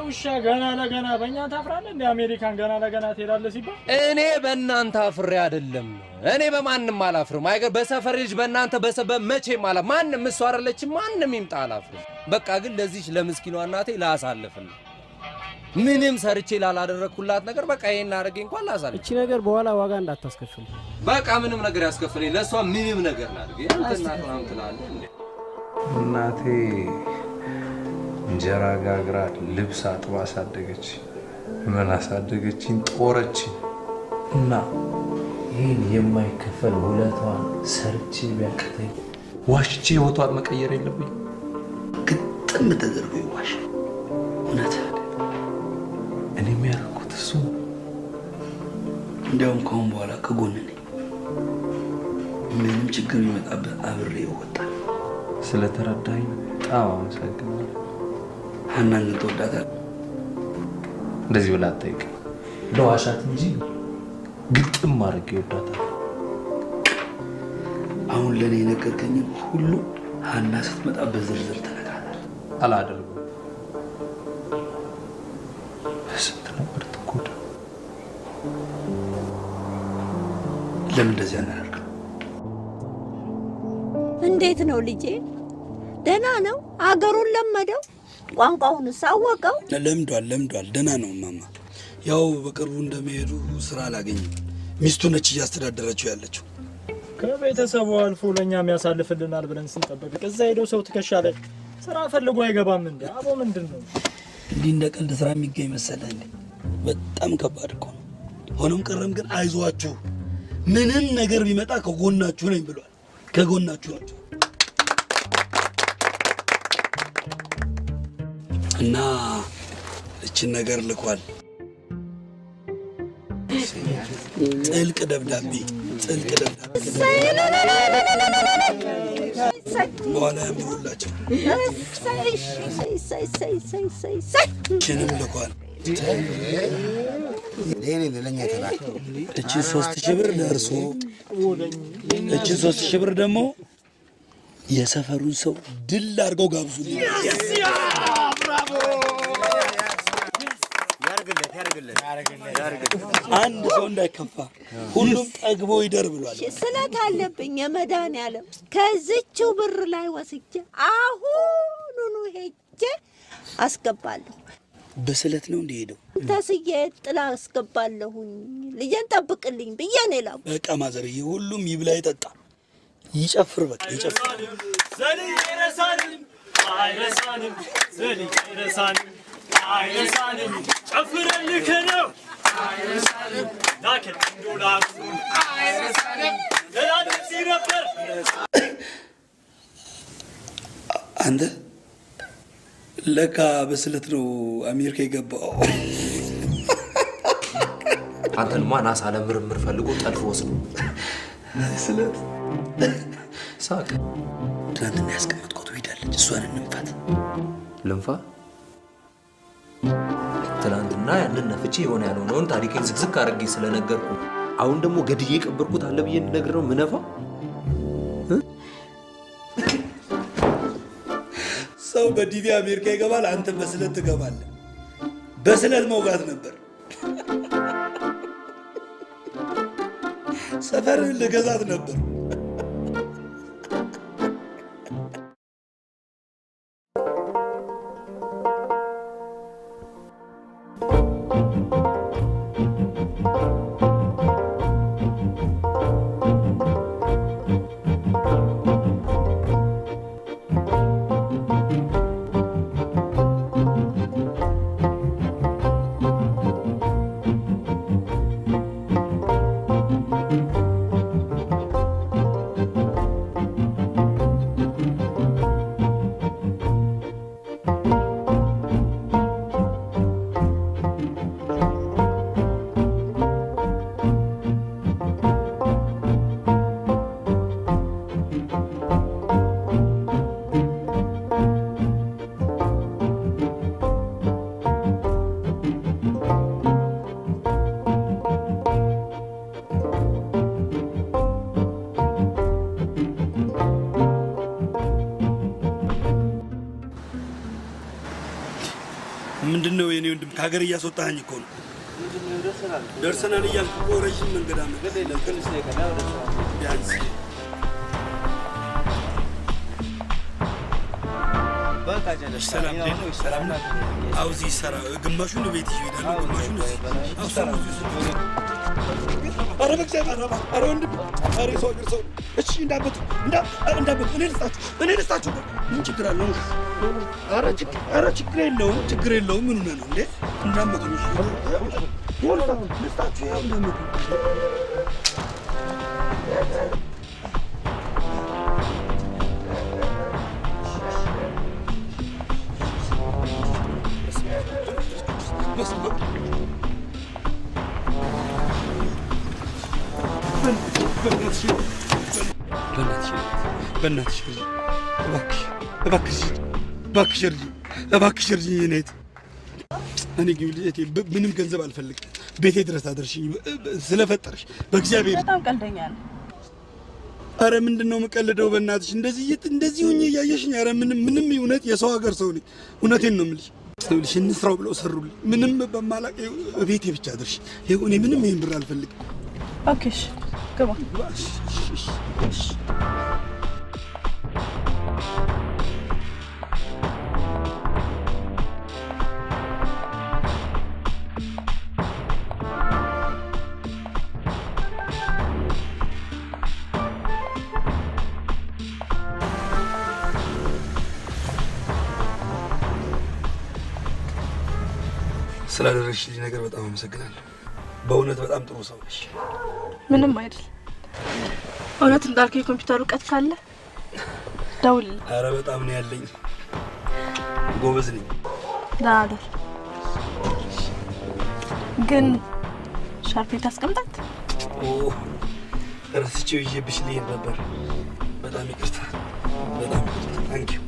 ውሻ ገና ለገና በእኛ ታፍራለህ እንደ አሜሪካን ገና ለገና ትሄዳለህ ሲባል እኔ በእናንተ አፍሬ አይደለም እኔ በማንም አላፍርም አይገር በሰፈር ልጅ በእናንተ በሰበብ መቼም አላ ማንም እሷ አይደለች ማንም ይምጣ አላፍርም በቃ ግን ለዚህች ለምስኪኗ እናቴ ላሳልፍን ምንም ሰርቼ ላላደረኩላት ነገር በቃ ይሄን አድርጌ እንኳን ላሳልፍ እቺ ነገር በኋላ ዋጋ እንዳታስከፍል በቃ ምንም ነገር ያስከፍለኝ ለሷ ምንም ነገር ላድርግ አንተና ተናም ትላለህ እንዴ እናቴ እንጀራ ጋግራ ልብስ አጥባ አሳደገች ምን አሳደገችኝ ጦረች እና ይሄን የማይከፈል ውለቷን ሰርቼ ቢያቅተኝ ዋሽቼ ህይወቷን መቀየር የለብኝ ግጥም ተደርጎ ይዋሽ እውነት እኔ የሚያደርጉት እሱ እንዲያውም ከአሁን በኋላ ከጎን ነኝ ምንም ችግር ይመጣበት አብሬ ይወጣል ስለተረዳኝ በጣም አመሰግናለሁ ሀናን ትወዳታለህ እንደዚህ ብላ አትጠይቅም ለዋሻት እንጂ ግጥም አድርጌ እወዳታለሁ አሁን ለእኔ የነገርከኝን ሁሉ ሀና ስትመጣ በዝርዝር ተነጋገር አላደርጉም ስንት ነበር ትጎዳ ለምን እንደዚህ አናደርግ እንዴት ነው ልጄ ደህና ነው አገሩን ለመደው ቋንቋውን ሳወቀው ለምዷል ደህና ነው ማማ ያው በቅርቡ እንደሚሄዱ ስራ አላገኝም ሚስቱ ነች እያስተዳደረችው ያለችው ከቤተሰቡ አልፎ ለኛ የሚያሳልፍልናል ብለን ስንጠብቅ እዛ ሄደው ሰው ትከሻለ ስራ ፈልጎ አይገባም እንዴ አቦ ምንድነው እንዲህ እንደ ቀልድ ስራ የሚገኝ መሰለህ እንዴ በጣም ከባድ እኮ ነው ሆኖም ቀረም ግን አይዟችሁ ምንም ነገር ቢመጣ ከጎናችሁ ነኝ ብሏል ከጎናችሁ ናችሁ እና እቺን ነገር ልኳል ጥልቅ ደብዳቤ በኋላ የሚውላቸው እቺንም ልኳል ለኛ ተላክ እቺ 3000 ብር ለእርሶ እቺ 3000 ብር ደግሞ የሰፈሩን ሰው ድል አድርገው ጋብዙልኝ አንድ ሰው እንዳይከፋ ሁሉም ጠግቦ ይደር ብሏል ስለት አለብኝ የመድኃኒዓለም ከዚችው ብር ላይ ወስጄ አሁኑኑ ሄጄ አስገባለሁ በስለት ነው እንደሄደው ተስዬ ጥላ አስገባለሁኝ ልጄን ጠብቅልኝ ብዬ ነው የላኩ በቃ ማዘርዬ ሁሉም ይብላ ይጠጣ ይጨፍር በቃ ይጨፍር አይረሳንም ጨፍረልህ ነው አይረሳንም ላከን ዶላር አይረሳንም ለላንቺ ነበር አንተ ለካ በስለት ነው አሜሪካ የገባው አንተን ማን አሳለ ምርምር ፈልጎ ጠልፎ ወስዶ ስለት ሳቅ ትናንትና ያስቀመጥኩት ሄዳለች እሷን እንምፋት ልንፋ ትናንትና ያንን ነፍቼ የሆነ ያልሆነውን ታሪኬን ዝግዝግ አድርጌ ስለነገርኩ አሁን ደግሞ ገድዬ ቀበርኩት አለ ብዬ እንነግር ነው ምነፋ ሰው በዲቪ አሜሪካ ይገባል አንተ በስለት ትገባለህ በስለት መውጋት ነበር ሰፈርን ልገዛት ነበር ምንድነው የኔ ወንድም ከሀገር እያስወጣኸኝ እኮ ነው። ደርሰናል እያልኩ እኮ ረዥም መንገድ አመጣ። ቢያንስ ሰላም ሰላም ነው። አውዚ ሰራ ግማሹን ቤት ይሄዳሉ፣ ግማሹን ኧረ በእግዚአብሔር ኧረ ወንድም ኧረ ሰው አገር ሰው እሺ እንዳበጡ እኔ ልስጣችሁ ምን ችግር አለው? ኧረ ችግር የለውም ምን ሆነህ ነው እንዴ? እንዳመጡ ልስጣችሁ ያው እንዳመጡ እባክሽ እርጅኝ እኔት እኔ ግን ልጄ ምንም ገንዘብ አልፈልግም። ቤቴ ድረስ አደርሽኝ ስለፈጠርሽ በእግዚአብሔር። በጣም ቀልደኛ ነው። አረ ምንድነው የምቀልደው? በእናትሽ እንደዚህ ሆኜ እያየሽኝ። አረ ምንም እውነት የሰው ሀገር ሰው ነኝ። እውነቴን ነው የምልሽ። ይኸውልሽ እንስራው ብለው ሰሩልኝ። ምንም በማላውቅ ቤቴ ብቻ አደርሽ። ይኸው እኔ ምንም ይሄን ብር አልፈልግም። ኦኬሽ ግባ። ስላደረግሽልኝ ነገር በጣም አመሰግናለሁ። በእውነት በጣም ጥሩ ሰው ነሽ። ምንም አይደል። እውነት እንዳልከው የኮምፒውተር እውቀት ካለ ደውልልኝ። ኧረ በጣም ነው ያለኝ። ጎበዝ ነኝ። ዳደር ግን ሻርፔ ታስቀምጣት። ረስቼው ይዤብሽ ልሄድ ነበር። በጣም ይቅርታ። ታንኪዩ።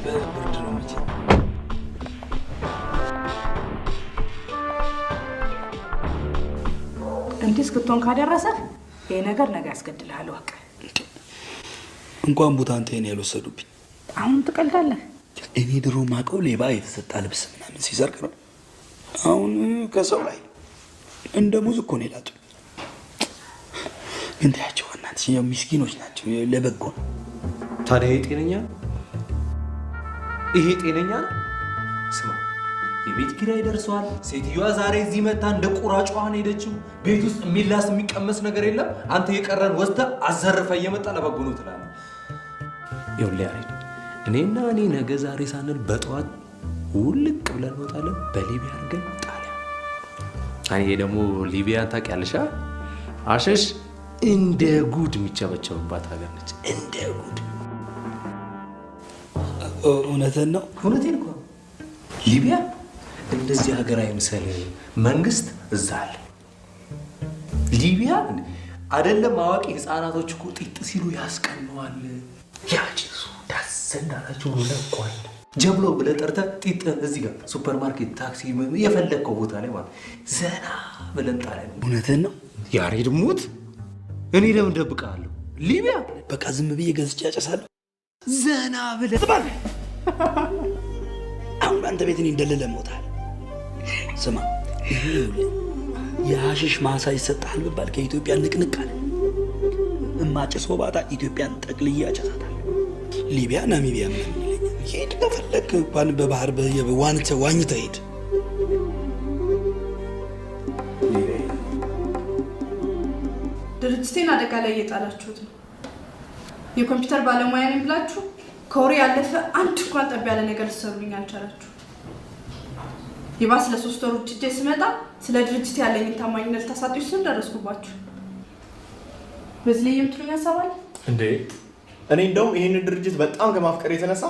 በብርድ ነው መቼ እንዲህ እስክትሆን ካደረሰ ይሄ ነገር ነገ ያስገድልሃል። ወቅ እንኳን ቡታንቴን ያልወሰዱብኝ። አሁን ትቀልዳለህ። እኔ ድሮ ማቀው ሌባ የተሰጣ ልብስ ምናምን ሲሰርቅ ነው። አሁን ከሰው ላይ እንደ ሙዝ እኮ ነው የላጡ። ግን ታያቸው እናንተ ያው ምስኪኖች ናቸው። ለበጎ ታዲያ ይሄ ጤነኛ ነው? ስማ የቤት ኪራይ ደርሷል። ሴትዮዋ ዛሬ እዚህ መታ እንደ ቁራጯን ሄደችው። ቤት ውስጥ የሚላስ የሚቀመስ ነገር የለም። አንተ የቀረን ወስደህ አዘርፈ እየመጣ ለበጎ ነው ትላለህ። ይኸውልህ ያሬድ፣ እኔና ነገ ዛሬ ሳንል በጠዋት ውልቅ ብለን እንወጣለን። በሊቢያ አድርገን ጣሊያን። ይሄ ደግሞ ሊቢያን ታውቂያለሽ? አሸሽ እንደ ጉድ የሚቸበቸብባት ሀገር ነች። እንደ ጉድ። እውነትህን ነው? እውነቴን እኮ ሊቢያ እንደዚህ ሀገር አይምሰል። መንግስት እዛ አለ። ሊቢያ አይደለም አዋቂ ህፃናቶች እኮ ጢጥ ሲሉ ያስቀነዋል። ያጭሱ ዳስ እንዳላችሁ ለቋል። ጀብሎ ብለህ ጠርተህ ጢጥ እዚህ ጋር ሱፐርማርኬት፣ ታክሲ የፈለግከው ቦታ ላይ ማለት ዘና ብለን ጣለን። እውነትህን ነው ያሬድ ሙት። እኔ ለምን ደብቃለሁ? ሊቢያ በቃ ዝም ብዬ ገዝቼ ያጨሳለሁ። ዘና ብለህ አሁን አንተ ቤት እኔ እንደለለ ሞታል። ስማ የሐሽሽ ማሳ ይሰጣል ብባል ከኢትዮጵያ ንቅንቅ አለ። እማጭሶ ባታ ኢትዮጵያን ጠቅልዬ አጨሳታል። ሊቢያ፣ ናሚቢያ ምን ይለኛል? ሄድ ከፈለክ እንኳን በባህር ዋኝተህ ሄድ። ድርጅቴን አደጋ ላይ እየጣላችሁት ነው። የኮምፒውተር ባለሙያ ነኝ ብላችሁ ከወሬ ያለፈ አንድ እንኳን ጠብ ያለ ነገር ልትሰሩልኝ አልቻላችሁ። ይባስ ለ3 ወር ውጭ ስመጣ ስለ ድርጅት ያለኝ ታማኝነት ታሳጡኝ ስል ደረስኩባችሁ። በዚህ ላይ የምትሉኝ ያሳባል እንዴ? እኔ እንደውም ይሄንን ድርጅት በጣም ከማፍቀር የተነሳ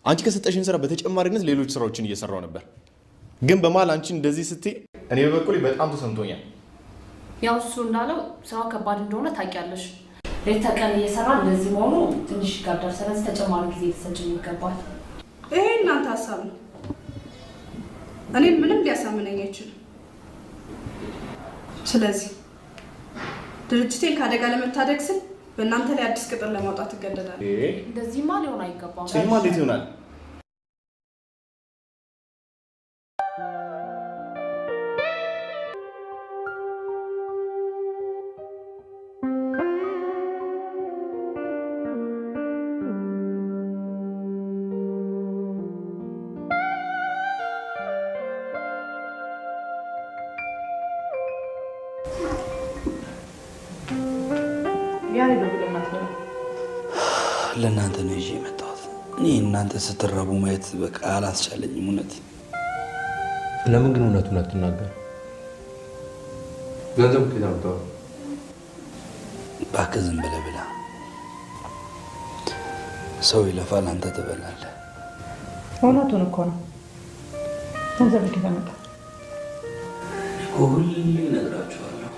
አንቺ ከሰጠሽኝ ስራ በተጨማሪነት ሌሎች ስራዎችን እየሰራው ነበር። ግን በመሀል አንቺ እንደዚህ ስትይ እኔ በበኩሌ በጣም ተሰምቶኛል። ያው እሱ እንዳለው ስራው ከባድ እንደሆነ ታውቂያለሽ። ሌት ተቀን እየሰራ እንደዚህ መሆኑ ትንሽ ይጋዳል። ስለዚህ ተጨማሪ ጊዜ ሊሰጭኝ ይገባል። ይሄ እናንተ ሀሳብ ነው። እኔ ምንም ሊያሳምነኝ አይችልም። ስለዚህ ድርጅቴን ከአደጋ ለመታደግ ስል በእናንተ ላይ አዲስ ቅጥር ለማውጣት እገደዳለሁ። እንደዚህማ ሊሆን አይገባም። እንዴት ይሆናል? ለእናንተ ነው ይዤ የመጣሁት። እኔ እናንተ ስትራቡ ማየት በቃ አላስቻለኝም። እውነት ለምን ግን እውነቱን አትናገር? ገንዘብ ከየት አመጣው? እባክህ ዝም ብለህ ብላ። ሰው ይለፋል፣ አንተ ትበላለህ። እውነቱን እኮ ነው። ገንዘብ ከየት አመጣው? ሁሌ እነግራችኋለሁ፣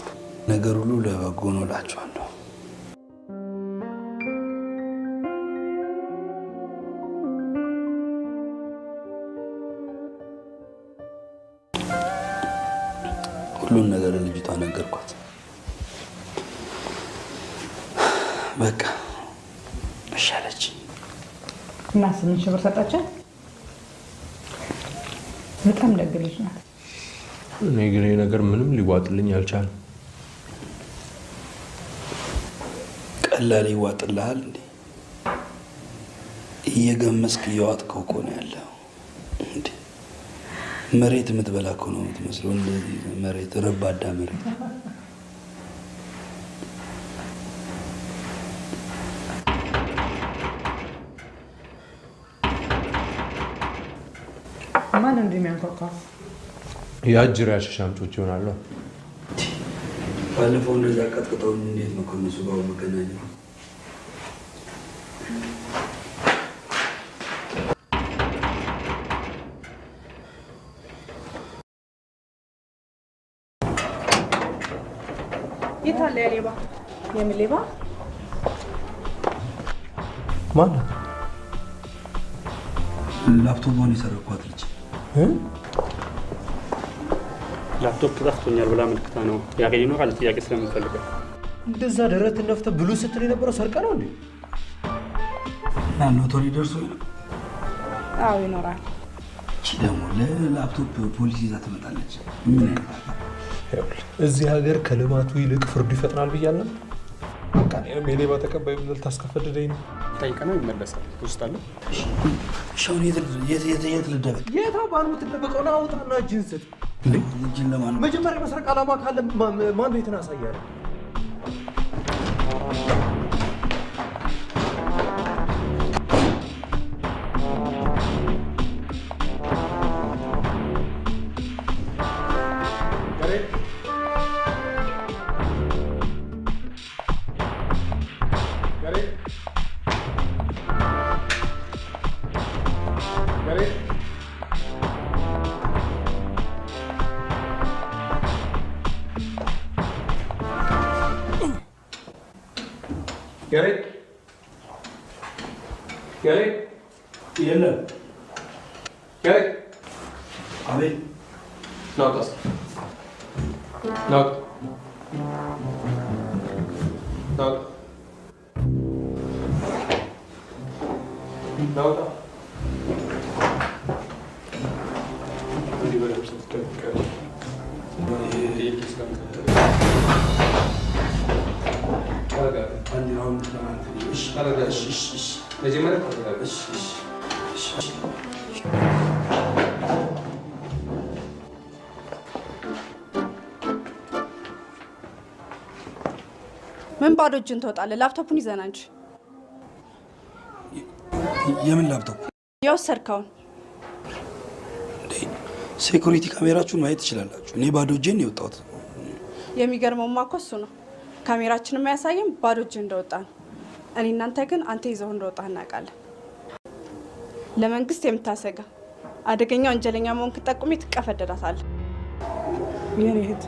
ነገር ሁሉ ለበጎ ነው እላችኋለሁ። ሁሉን ነገር ልጅቷ ነገርኳት። በቃ መሻለች እና 8 ሺህ ብር ሰጣቸው። በጣም ደግ ልጅ ናት። እኔ ግን ይሄ ነገር ምንም ሊዋጥልኝ አልቻለም። ቀላል ይዋጥልሃል እንዴ? እየገመስክ እየዋጥከው እኮ ነው ያለው። መሬት የምትበላ እኮ ነው የምትመስለው። እንደዚህ መሬት ረባዳ መሬት። ማን እንደሚያንኳኳ? የአጅር ያሸሻምጮች ይሆናሉ። ባለፈው እንደዛ ቀጥቅጠውኝ እንዴት ነው ከነሱ ጋር መገናኘው? የታለ ያ ሌባ? የምን ሌባ? ማነው? ላፕቶፑን የሰረኳት ልጅ ላፕቶፕ ጠፍቶኛል ብላ ምልክታ ነው ያገኝ ነው ካለ ጥያቄ ስለምፈልገው እንደዛ ደረት ነፍተ ብሉ ስትል የነበረው ሰርቀ ነው እንዴ? እና ኖቶሪ ደርሶ ነው? አዎ ይኖራል። እቺ ደግሞ ለላፕቶፕ ፖሊስ ይዛ ትመጣለች። ምን እዚህ ሀገር ከልማቱ ይልቅ ፍርዱ ይፈጥናል ብያለሁ። በቃ እኔም የሌባ ተቀባይ ብለህ ልታስከፈድደኝ ነው። ጠይቀነው ይመለሳል። ውስጥ አለ። ሻውን የት ልደበቅ? የት አባን የምትደበቀው? ና አውጣና እጅህን ስጥ። እጅን ለማን? መጀመሪያ መስረቅ ዓላማ ካለ ማን ቤትን አሳያለሁ? የለም አቤት ናውጣ ናውጣ ናውጣ ናውጣ ምን ባዶ እጅን ትወጣለህ? ላፕቶፑን ይዘና እንጂ። የምን ላፕቶፕ? የወሰድከውን። ሴኩሪቲ ካሜራችሁን ማየት ትችላላችሁ። እኔ ባዶ እጄን ነው የወጣሁት። የሚገርመውማ እኮ እሱ ነው። ካሜራችን የማያሳየም ባዶ እጅ እንደወጣ ነው። እኔ እናንተ ግን አንተ ይዘው እንደወጣ እናውቃለን። ለመንግስት የምታሰጋ አደገኛ ወንጀለኛ መሆን ክትጠቁሚ ትቀፈደዳታለህ። የኔ እህት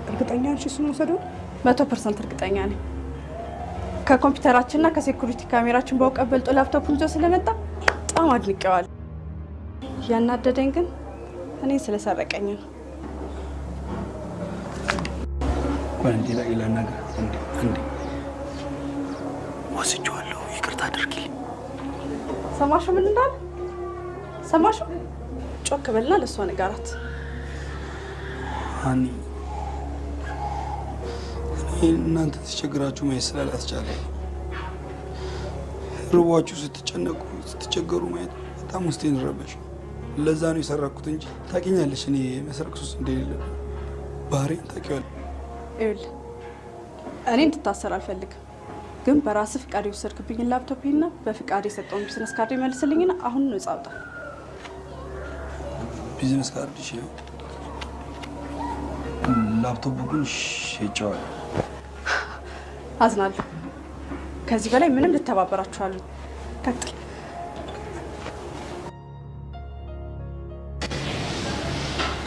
እርግጠኛ ነሽ እሱን መውሰዱን? 100% እርግጠኛ ነኝ። ከኮምፒውተራችንና ከሴኩሪቲ ካሜራችን በእውቀት በልጦ ላፕቶፑን ይዞ ስለመጣ በጣም አድንቄዋለሁ። ያናደደኝ ግን እኔ ስለሰረቀኝ ነው። አንዴ ላይ ላናገር አንዴ ወስጄዋለሁ፣ ይቅርታ አድርጊልኝ። ሰማሽው? ምን እንዳለ ሰማሽው? ጮክ በልና ለእሷ ንገራት። አኒ እናንተ ተቸግራችሁ ማየት ስላላስቻለኝ፣ ርቧችሁ ስትጨነቁ ስትቸገሩ ማየት በጣም ውስጤን ረበሽ። ለዛ ነው የሰረኩት እንጂ ታውቂኛለሽ፣ እኔ መስረቅ ሱስ እንደሌለ ባህሪን ታውቂዋለሽ። ይኸውልህ እኔ እንድታሰር አልፈልግም፣ ግን በራስህ ፍቃድ የወሰድክብኝን ላፕቶፕና በፍቃድ የሰጠውን ቢዝነስ ካርድ መልስልኝና አሁን ነፃ አውጣ። ቢዝነስ ካርድ እሺ፣ ላፕቶፕ ግን ሸጬዋለሁ። አዝናለሁ። ከዚህ በላይ ምንም ልተባበራችኋለሁ። ቀጥል።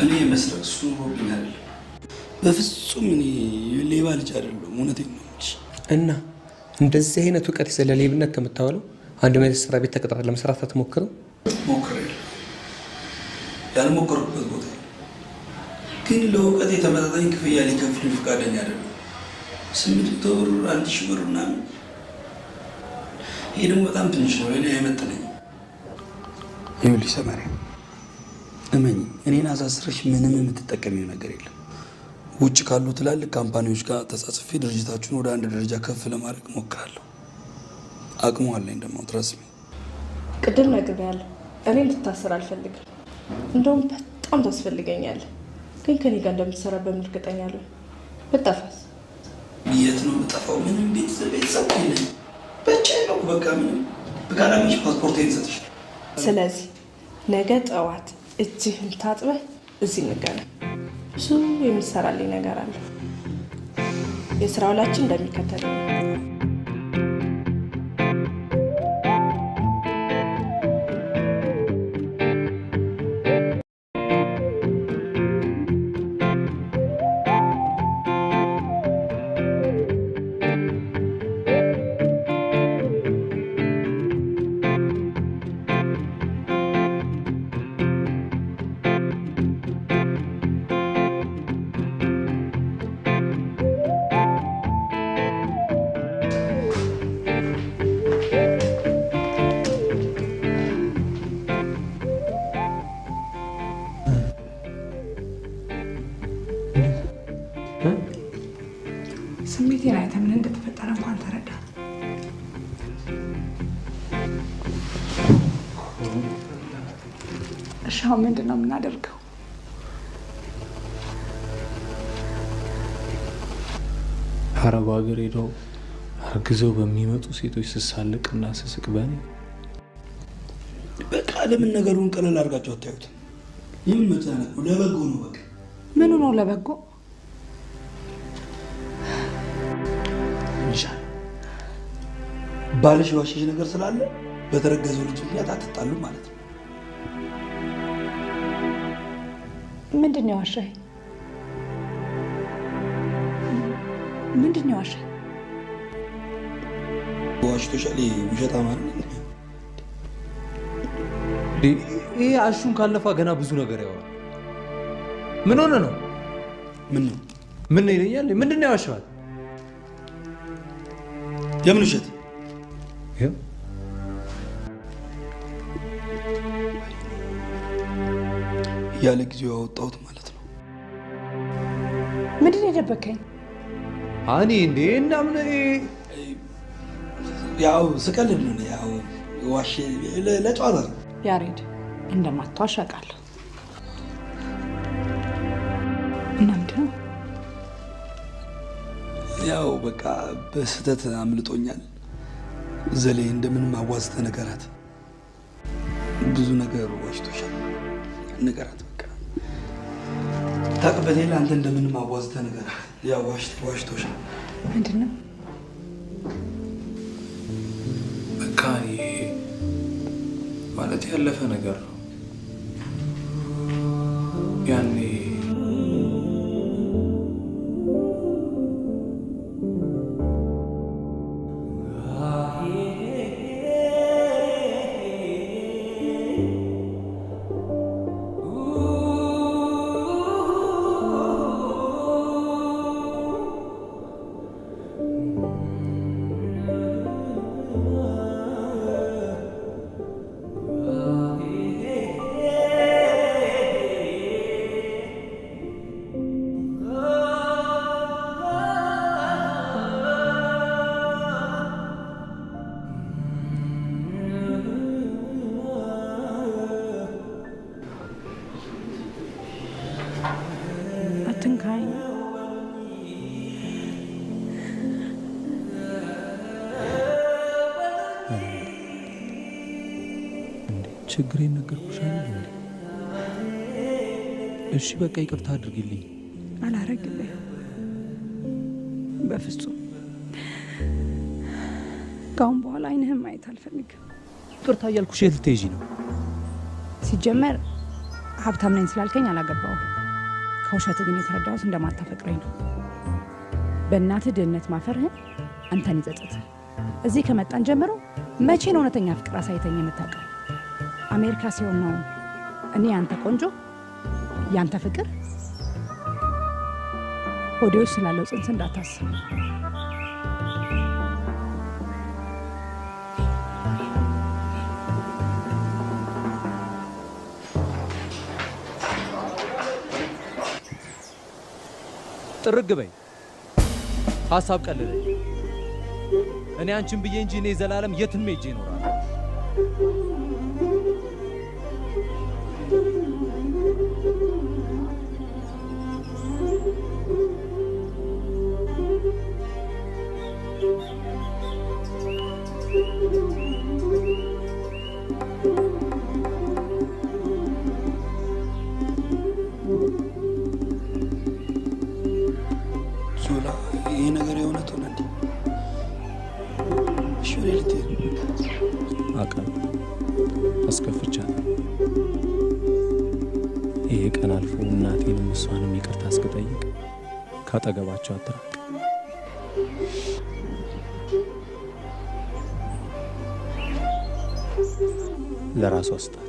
እኔ መስረቅ እሱ ሆብኝ አይደለም፣ በፍጹም እኔ ሌባ ልጅ አይደለሁም። እውነቴን ነው እንጂ እና እንደዚህ አይነት እውቀት ስለ ሌብነት ከምታወለው አንድ መንግስት ስራ ቤት ተቀጥረህ ለመስራት አትሞክርም? ሞክሬያለሁ። ያልሞከርኩበት ቦታ ግን ለእውቀት የተመጣጣኝ ክፍያ ሊከፍሉኝ ፈቃደኛ አይደለም። 800 ብር 1000 ብር ምናምን፣ ይሄ ደግሞ በጣም ትንሽ ነው፣ ለእኔ አይመጥነኝም። ይኸውልሽ ሰመሪ፣ እመኝ፣ እኔን አሳስረሽ ምንም የምትጠቀሚው ነገር የለም። ውጭ ካሉ ትላልቅ ካምፓኒዎች ጋር ተጻጽፌ ድርጅታችሁን ወደ አንድ ደረጃ ከፍ ለማድረግ እሞክራለሁ። አቅሙ አለኝ ደግሞ ትረስሚ። ቅድም ነግሬያለሁ፣ እኔ እንድታሰር አልፈልግም። እንደውም በጣም ታስፈልገኛለህ። ግን ከኔ ጋር እንደምትሰራ በምን እርግጠኛ ነኝ? ብጠፋስ? የት ነው የምጠፋው? ምንም ቤተሰብ የለኝም፣ ብቻዬን ነው። በቃ ምንም በጋራሚሽ ፓስፖርቴን ሰጥሽ። ስለዚህ ነገ ጠዋት እጅህን ታጥበህ እዚህ እንገናኝ። ብዙ የሚሰራልኝ ነገር አለ። የስራ ውላችን እንደሚከተል ነው። ስሜቴን አይተህ ምን እንደተፈጠረ እንኳን ተረዳ። እሺ አሁን ምንድን ነው የምናደርገው? አረብ ሀገር ሄደው አርግዘው በሚመጡ ሴቶች ስሳልቅና ስስቅ በኔ በቃ ለምን ነገሩን ቀለል አድርጋችሁ አታዩት? ይህን መጨናነቅ ነው፣ ለበጎ ነው። በቃ ምኑ ነው ለበጎ? ባልሽ የዋሸሽ ነገር ስላለ በተረገዘው ልጅ ምክንያት አትጣሉም ማለት ነው። ምንድን ነው የዋሸኝ? ምንድን ነው የዋሸኝ? ዋሽቶሻል። ውሸት አማር ይህ አሹን ካለፋ ገና ብዙ ነገር ያወራል። ምን ሆነ ነው? ምን ነው ምን ይለኛል? ምንድን ነው ያዋሸዋል? የምን ውሸት? ያለ ጊዜው ያወጣሁት ማለት ነው። ምንድን ነው የደበከኝ? እኔ እንዴ እና ምን ያው ስቀልድ ነው። ያው ዋሽ ለጨዋታ ነው። ያሬድ እንደማትዋሽ አውቃለሁ። እና ምንድን ነው? ያው በቃ በስህተት አምልጦኛል። ዘሌ እንደምንም አዋዝተ ነገራት። ብዙ ነገር ዋሽቶሻል፣ ነገራት። በቃ ታውቅበት የለ አንተ እንደምንም አዋዝተ ነገራት። ያው ዋሽቶሻል። ምንድን ነው? በቃ ይሄ ማለት ያለፈ ነገር ነው። ያኔ ችግሬን ነገርኩሽ አይደል? እሺ በቃ ይቅርታ አድርጊልኝ። አላረግልህ በፍጹም። ካሁን በኋላ አይንህም ማየት አልፈልግም። ይቅርታ እያልኩሽ የት ልትሄጂ ነው? ሲጀመር ሀብታም ነኝ ስላልከኝ አላገባውም። ከውሸት ግን የተረዳሁት እንደማታፈቅረኝ ነው። በእናትህ ድህነት ማፈርህን አንተን ይጸጽት። እዚህ ከመጣን ጀምሮ መቼ ነው እውነተኛ ፍቅር አሳይተኝ የምታውቀው? አሜሪካ ሲሆን ነው እኔ ያንተ ቆንጆ፣ ያንተ ፍቅር። ሆዴዎች ስላለው ጽንስ እንዳታስብ። ጥርግ በይ። ሀሳብ ቀልለኝ። እኔ አንቺን ብዬ እንጂ እኔ ዘላለም የትም ሄጄ እኖራለሁ። ዞላ፣ ይሄ ነገር የእውነት ሆነ እንዴ? እሺ ወደ ልትሄድ አቃል አስከፍቻለሁ። ይሄ ቀን አልፎ እናቴንም እሷንም ይቅርታ እስክጠይቅ ካጠገባቸው አትራቅ። ለራሷ ስጣት።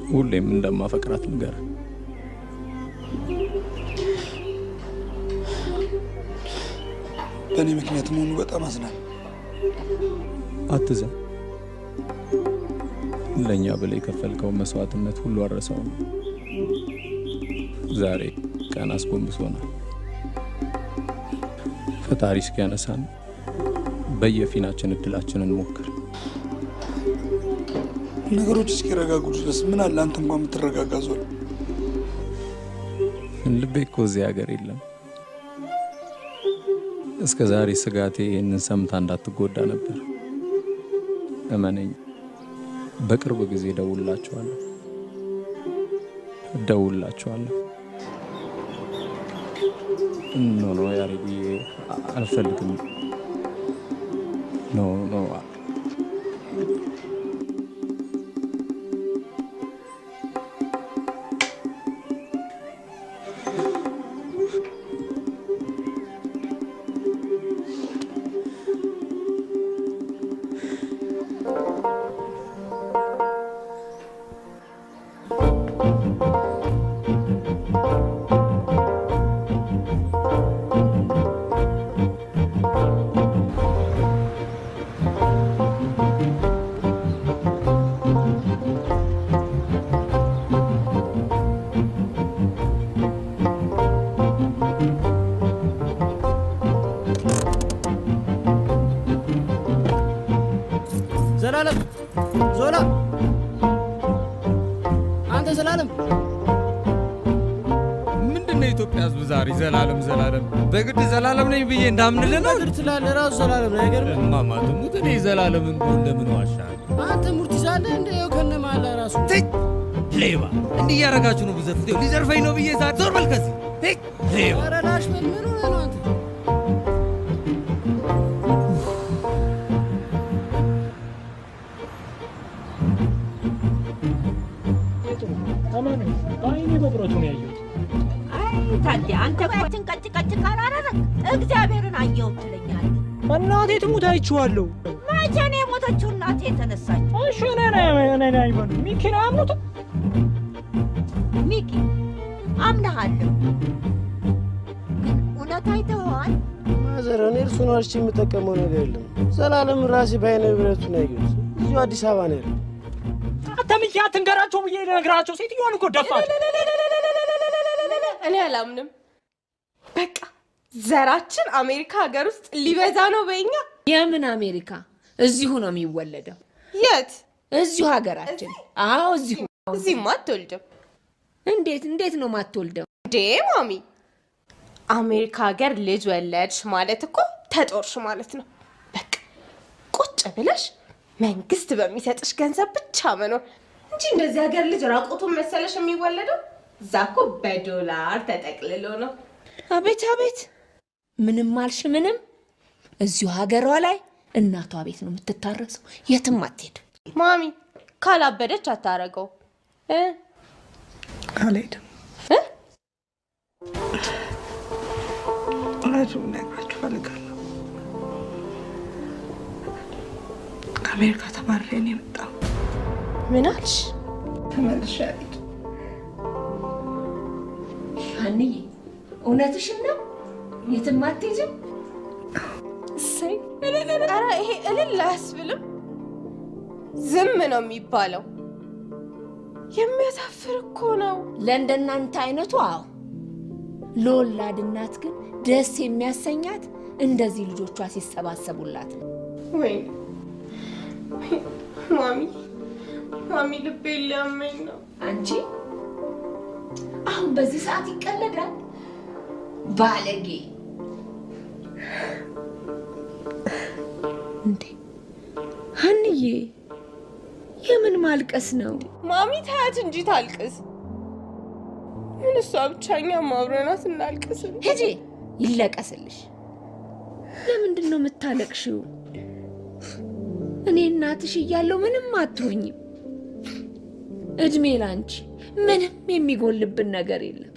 ሁሌም እንደማፈቅራት ንገር። በእኔ ምክንያት መሆኑ በጣም አዝናል። አትዘን። ለእኛ ብለህ የከፈልከውን መስዋዕትነት ሁሉ አረሰው ነው። ዛሬ ቀን አስጎንብሶናል። ፈጣሪ እስኪያነሳን በየፊናችን እድላችንን ሞክር። ነገሮች እስኪረጋጉ ድረስ ምን አለ አንተ እንኳን የምትረጋጋ ዞላ። ልቤ እኮ እዚህ ሀገር የለም። እስከ ዛሬ ስጋቴ ይህንን ሰምታ እንዳትጎዳ ነበር። እመነኝ፣ በቅርብ ጊዜ እደውልላችኋለሁ። ኖ ያሬድዬ፣ አልፈልግም። ኖ ዘላለም ዞላ፣ አንተ ዘላለም ምንድነው? የኢትዮጵያ ሕዝብ ዛሬ ዘላለም በግድ ዘላለም ነኝ ብዬ እንዳምንልህ ነው ትላለህ። ራሱ ዘላለም ነው አይገርምም? እማማ ትሙት፣ እኔ ዘላለም እንደምን ዋሻለሁ? አንተ ሙርት ይዛለህ እንደ ከነማላ ራሱ ሌባ እንዲህ እያደረጋችሁ ነው። ብዘት ሊዘርፈኝ ነው ብዬ ዛሬ ዞር በል ከዚህ ሌባ። ኧረ ላሽ በል። ምን ሆነህ ነው አንተ? አይኔ በብረቱ ነው ያየሁት። አይ ታዲያ አንተ እኮ ትንቀጭቀጭ ካላረረክ እግዚአብሔርን አየሁት ትለኛለህ። እናቴ ትሙት አይቼዋለሁ። መቼ ነው የሞተችው እናቴ የተነሳች? እሺ እኔ አይበሉ ሚኪ ነው ያምኑት። ሚኪ አምናሃለሁ፣ ግን እውነት አይተኸዋል? ማዘር፣ እኔ እርሱን ዋሽቼ የምጠቀመው ነገር የለም። ዘላለም ራሴ በዓይነ ብረቱ ነው ያየሁት። እዚሁ አዲስ አበባ ነው ያለው። አተምያ አትንገራቸው ብዬ ልነግራቸው ሴትዮዋን እኮ ደፋት። እኔ አላምንም። በቃ ዘራችን አሜሪካ ሀገር ውስጥ ሊበዛ ነው በእኛ። የምን አሜሪካ? እዚሁ ነው የሚወለደው። የት? እዚሁ ሀገራችን። አዎ እዚሁ። እዚህማ አትወልድም። እንዴት ነው ማትወልደው? እንዴ ማሚ፣ አሜሪካ ሀገር ልጅ ወለድሽ ማለት እኮ ተጦርሽ ማለት ነው። በቃ ቁጭ ብለሽ መንግስት በሚሰጥሽ ገንዘብ ብቻ መኖር እንጂ እንደዚህ ሀገር ልጅ ራቁቱን መሰለሽ የሚወለደው? እዛ እኮ በዶላር ተጠቅልሎ ነው። አቤት አቤት! ምንም አልሽ ምንም። እዚሁ ሀገሯ ላይ እናቷ ቤት ነው የምትታረሰው፣ የትም አትሄድ። ማሚ ካላበደች አታረገው። አልሄድም። እውነቱን ልነግራችሁ እፈልጋለሁ። ከአሜሪካ ተባርሬ ነው የመጣው። ምን አልሽ? ተመልሼ አልሄድም። ሀንዬ እውነትሽን ነው? የትም አትሄጂም? እሰይ! ኧረ ይሄ እልል አያስብልም? ዝም ነው የሚባለው። የሚያሳፍር እኮ ነው። ለእንደናንተ አይነቱ አዎ። ለወላድ እናት ግን ደስ የሚያሰኛት እንደዚህ ልጆቿ ሲሰባሰቡላት ነው። ወይ ማሚ ልቤ ሊያመኝ ነው። አንቺ አሁን በዚህ ሰዓት ይቀለዳል? ባለጌ እንዴ! ሀንዬ የምን ማልቀስ ነው? ማሚ ታያት እንጂ ታልቅስ። ምን እሷ ብቻኛ ማብረናት እናልቅስ። ሂጂ ይለቀስልሽ። ለምንድን ነው የምታለቅሽው? እኔ እናትሽ እያለሁ ምንም አትሆኝም። እድሜ ላንቺ። ምንም የሚጎልብን ነገር የለም።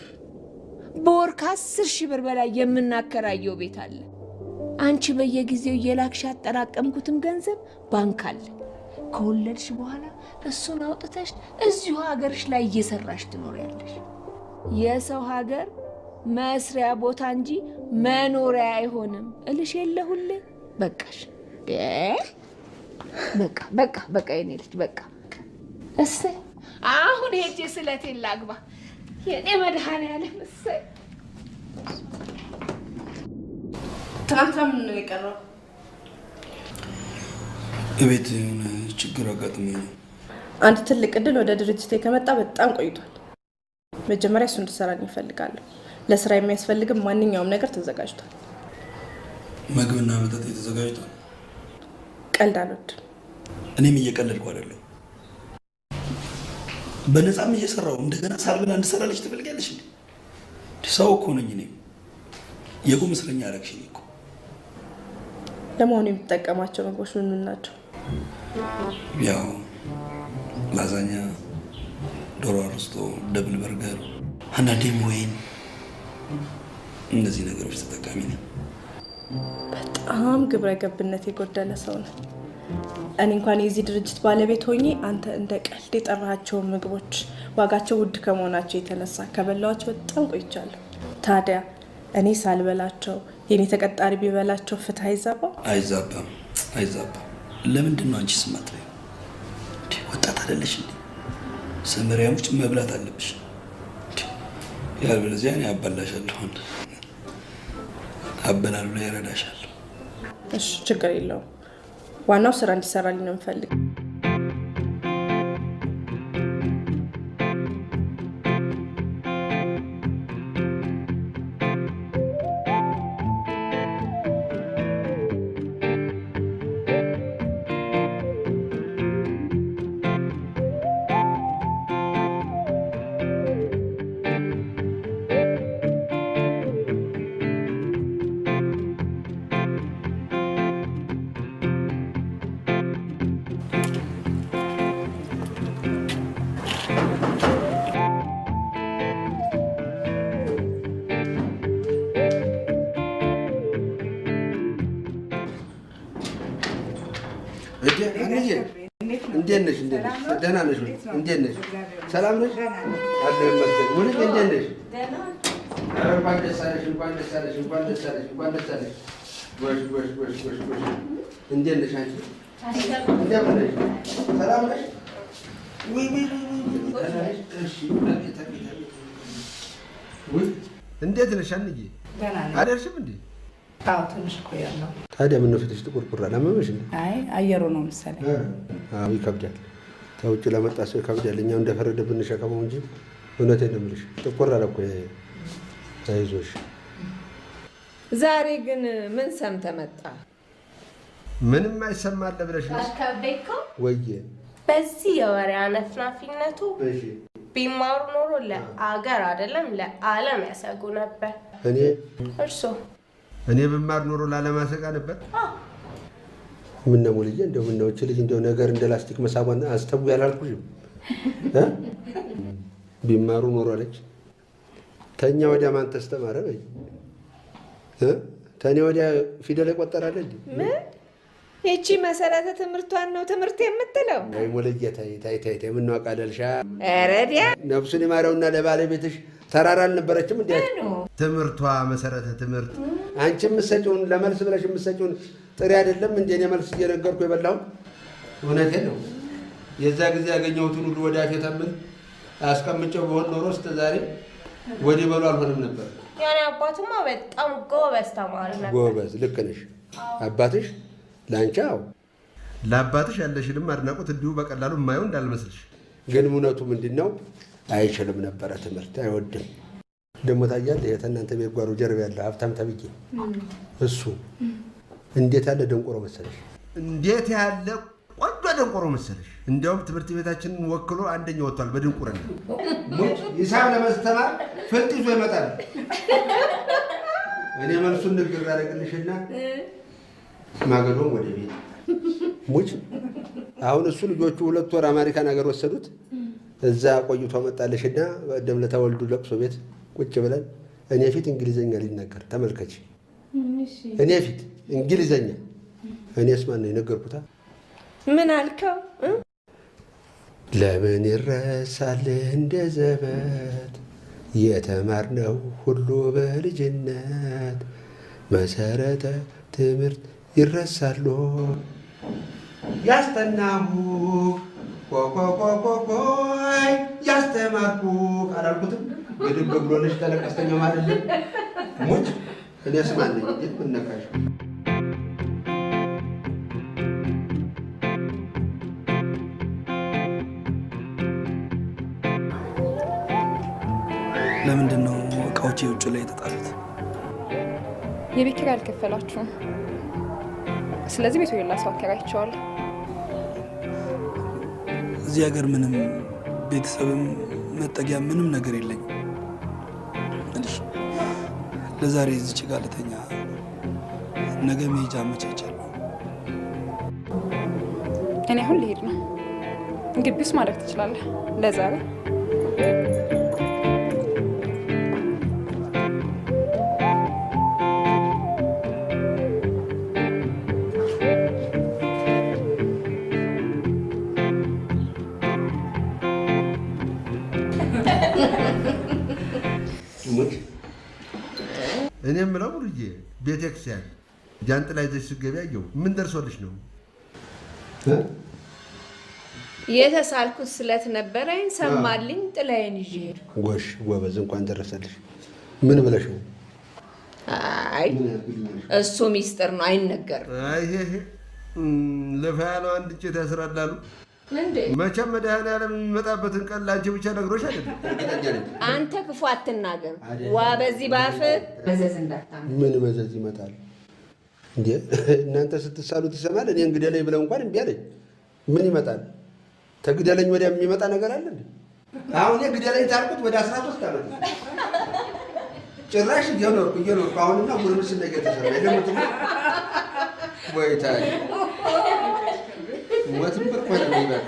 በወር ከ10,000 ብር በላይ የምናከራየው ቤት አለ። አንቺ በየጊዜው እየላክሽ ያጠራቀምኩትም ገንዘብ ባንክ አለ። ከወለድሽ በኋላ እሱን አውጥተሽ እዚሁ ሀገርሽ ላይ እየሰራሽ ትኖሪያለሽ። የሰው ሀገር መስሪያ ቦታ እንጂ መኖሪያ አይሆንም እልሽ የለ ሁሌ። በቃሽ። በቃ የኔ ልጅ በቃ። እሰይ አሁን ሄጄ ስለቴን ላግባ። የኔ መድኃኒዓለም እሰይ። ትናንትና ምን ነው የቀረው? እቤት የሆነ ችግር አጋጥሞኝ ነው። አንድ ትልቅ እድል ወደ ድርጅቴ ከመጣ በጣም ቆይቷል። መጀመሪያ እሱ እንድሰራልኝ እፈልጋለሁ። ለስራ የሚያስፈልግም ማንኛውም ነገር ተዘጋጅቷል። ምግብና መጠጥ ተዘጋጅቷል። ቀልድ አልወድም። እኔም እየቀለድኩ አይደለሁ። በነፃም እየሰራው እንደገና ሳልበላ እንድሰራልሽ ትፈልጊያለሽ እንዴ? ሰው እኮ ነኝ እኔ። የቁም እስረኛ አደረግሽኝ እኮ። ለመሆኑ የምትጠቀማቸው ምግቦች ምን ምን ናቸው? ያው ላዛኛ፣ ዶሮ አርስቶ፣ ደብል በርገር፣ አንዳንዴም ወይን፣ እነዚህ ነገሮች ተጠቃሚ ነኝ። በጣም ግብረ ገብነት የጎደለ ሰው ነው። እኔ እንኳን የዚህ ድርጅት ባለቤት ሆኜ አንተ እንደ ቀልድ የጠራቸውን ምግቦች ዋጋቸው ውድ ከመሆናቸው የተነሳ ከበላዎች በጣም ቆይቻለሁ። ታዲያ እኔ ሳልበላቸው የኔ ተቀጣሪ ቢበላቸው ፍትህ አይዛባም? አይዛባም። ለምንድን ነው አንቺ ስማት ላይ ወጣት አይደለሽ እንዴ? ሰመሪያሞች መብላት አለብሽ። ያልበለዚያ እኔ አባላሻለሁ። አበላሉ ላይ እረዳሻለሁ። እሺ ችግር የለውም። ዋናው ስራ እንዲሰራልኝ ነው የምፈልግ። እንዴት ነሽ? ደህና ነሽ? እንዴት ነሽ? ሰላም ነሽ? አለሁ ይመስገን። ሙሉዬ እንዴት ነሽ? እንኳን ደስ አለሽ፣ እንኳን ደስ አለሽ፣ እንኳን ደስ አለሽ፣ እንኳን ደስ አለሽ። ጎሽ ጎሽ ጎሽ ጎሽ ጎሽ። እንዴት ነሽ አንቺ? እንደምን ነሽ? ሰላም ነሽ? ውይ ውይ ውይ። እሺ ውይ እንዴት ነሽ አንዬ? አደርሽም እንዴ? አዎ ትንሽ ቆያለሁ። ታዲያ ምን ነው ፊትሽ ጥቁር ቁር አላመመሽ እንዴ? አይ አየሩ ነው መሰለኝ። አዎ ይከብዳል። ከውጭ ለመጣ ሰው ይከብዳል። እኛው እንደፈረደብን ሸከመው እንጂ እውነቴን ነው የምልሽ። ጥቁር አለ እኮ አይዞሽ። ዛሬ ግን ምን ሰምተህ መጣ? ምንም አይሰማል ብለሽ ነው አሽከቤኮ ወይዬ? በዚህ የወሬ አነፍናፊነቱ ቢማሩ ኖሮ ለአገር አይደለም ለዓለም ያሰጉ ነበር። እኔ ብማር ኖሮ ለዓለም ያሰጋ ነበር። ምን ነው ሙልዬ፣ እንደው ምን ነው እቺ ልጅ እንደው ነገር እንደ ላስቲክ መሳቧን አስተው ያላልኩሽም? ቢማሩ ኖሮ አለች። ተኛ ወዲያ ማን ተስተማረ በይ። ተኔ ወዲያ ፊደል ይቆጠራል እንዴ? ምን እቺ መሰረተ ትምህርቷን ነው ትምህርት የምትለው? አይ ሙልዬ ታይ ምን ነው አቃደልሻ? ረዲያ ነፍሱን ይማረውና ለባለቤትሽ ተራራ አልነበረችም እንዴ? ትምህርቷ መሰረተ ትምህርት አንቺ የምትሰጪውን ለመልስ ብለሽ የምትሰጪውን ጥሪ አይደለም እንዴ? እኔ መልስ እየነገርኩ የበላው እውነቴን ነው። የዛ ጊዜ ያገኘሁትን ሁሉ ወደ አፌ ተምል አስቀምጬው በሆን ኖሮ እስከ ዛሬ ወዲህ በሉ አልሆንም ነበር። ያኔ አባትማ በጣም ጎበዝ ተማሪ ነበር። ጎበዝ ልክ ነሽ። አባትሽ ላንቺ ለአባትሽ ያለሽንም አድናቆት እንዲሁ በቀላሉ የማየው እንዳልመስልሽ። ግን እውነቱ ምንድን ነው? አይችልም ነበረ ትምህርት፣ አይወድም። ደግሞ ታያለህ የእናንተ ቤት ጓሮ ጀርባ ያለ ሀብታም ተብዬ እሱ እንዴት ያለ ደንቆሮ መሰለሽ! እንዴት ያለ ቆንጆ ደንቆሮ መሰለሽ! እንዲያውም ትምህርት ቤታችንን ወክሎ አንደኛ ወጥቷል በድንቁርና። ሙጭ ሂሳብ ለማስተማር ፍልጥ ይዞ ይመጣል። እኔ መልሱን ንግግር አደረግልሽና ማገዶም ወደ ቤት ሙጭ። አሁን እሱ ልጆቹ 2 ወር አሜሪካን ሀገር ወሰዱት። እዛ ቆይቶ መጣለሽና በቀደም ዕለት ወልዱ ለቅሶ ቤት ቁጭ ብለን እኔ ፊት እንግሊዘኛ ሊናገር ተመልከች። እኔ ፊት እንግሊዘኛ እኔስ ማን ነው የነገርኩታ? ምን አልከው? ለምን ይረሳል እንደ ዘበት የተማርነው ሁሉ በልጅነት መሰረተ ትምህርት ይረሳሉ ያስተናሁ ኮኮኮኮኮይ ያስተማርኩ አላልኩትም? ግድብ ብሎልሽ ተለቀስተኛ ማለት ነው። ሙጭ እኔስ ማን ነኝ እንዴ? ምን ነካሽ? ለምንድን ነው እቃዎች የውጭ ላይ የተጣሉት? የቤት ኪራይ አልከፈላችሁም። ስለዚህ ቤቱ ሌላ ሰው አከራይቼዋለሁ። እዚህ ሀገር ምንም ቤተሰብም መጠጊያ ምንም ነገር የለኝም። ለዛሬ እዚች ጋር ልተኛ፣ ነገ መሄጃ አመቻቻለሁ። እኔ አሁን ልሄድ ነው። ግቢ ውስጥ ማድረግ ትችላለህ ለዛሬ። እኔ የምለው ሙሉዬ ቤተክርስቲያን ጃንጥላ ይዘሽ ስትገቢ አየሁ። ምን ደርሶልሽ ነው? የተሳልኩት ስለት ነበረኝ፣ ሰማልኝ፣ ጥላዬን ይዤ ሄድኩ። ጎሽ ጎበዝ፣ እንኳን ደረሰልሽ። ምን ብለሽ ነው? አይ እሱ ሚስጥር ነው አይነገርም። አይ ለፋ ያለው አንድ እንጨት ያስራል አሉ። መቼም መድኃኒዓለም የሚመጣበትን ቀን ለአንቺ ብቻ ነግሮሽ አይደለም። እርግጠኛ ነኝ። አንተ ክፉ አትናገር። ዋ በዚህ ባፍ መዘዝ እንዳታመጣ። ምን መዘዝ ይመጣል እንዴ? እናንተ ስትሳሉ ትሰማል። እኔ እንግደለኝ ብለው እንኳን እምቢ አለኝ። ምን ይመጣል? ተግደለኝ ወዲያ የሚመጣ ነገር አለ እንዴ? አሁን እኔ ግደለኝ ታልኩት ወደ 13 ዓመት ጭራሽ እየኖርኩ አሁንና ጉርምስና እየተሰራ የለሙት ወይ ታይ ሞትም ብር ሆነ ነው ይባል።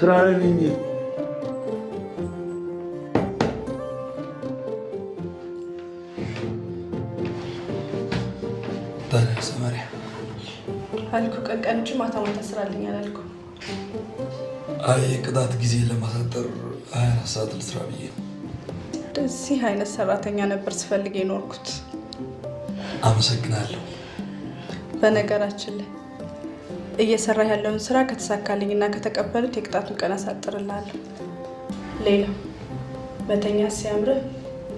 ስራ ላይ ነኝ። ሰማሪያ አልኩ ቀን እንጂ ማታ ማታ ስራ አለኝ አላልኩም። አይ ቅጣት ጊዜ ለማሳጠር 24 ሰዓት ልስራ ብዬ እንደዚህ አይነት ሰራተኛ ነበር ስፈልግ የኖርኩት። አመሰግናለሁ። በነገራችን ላይ እየሰራ ያለውን ስራ ከተሳካልኝና ከተቀበሉት የቅጣቱን ቀን አሳጥርላለሁ። ሌላ በተኛ ሲያምር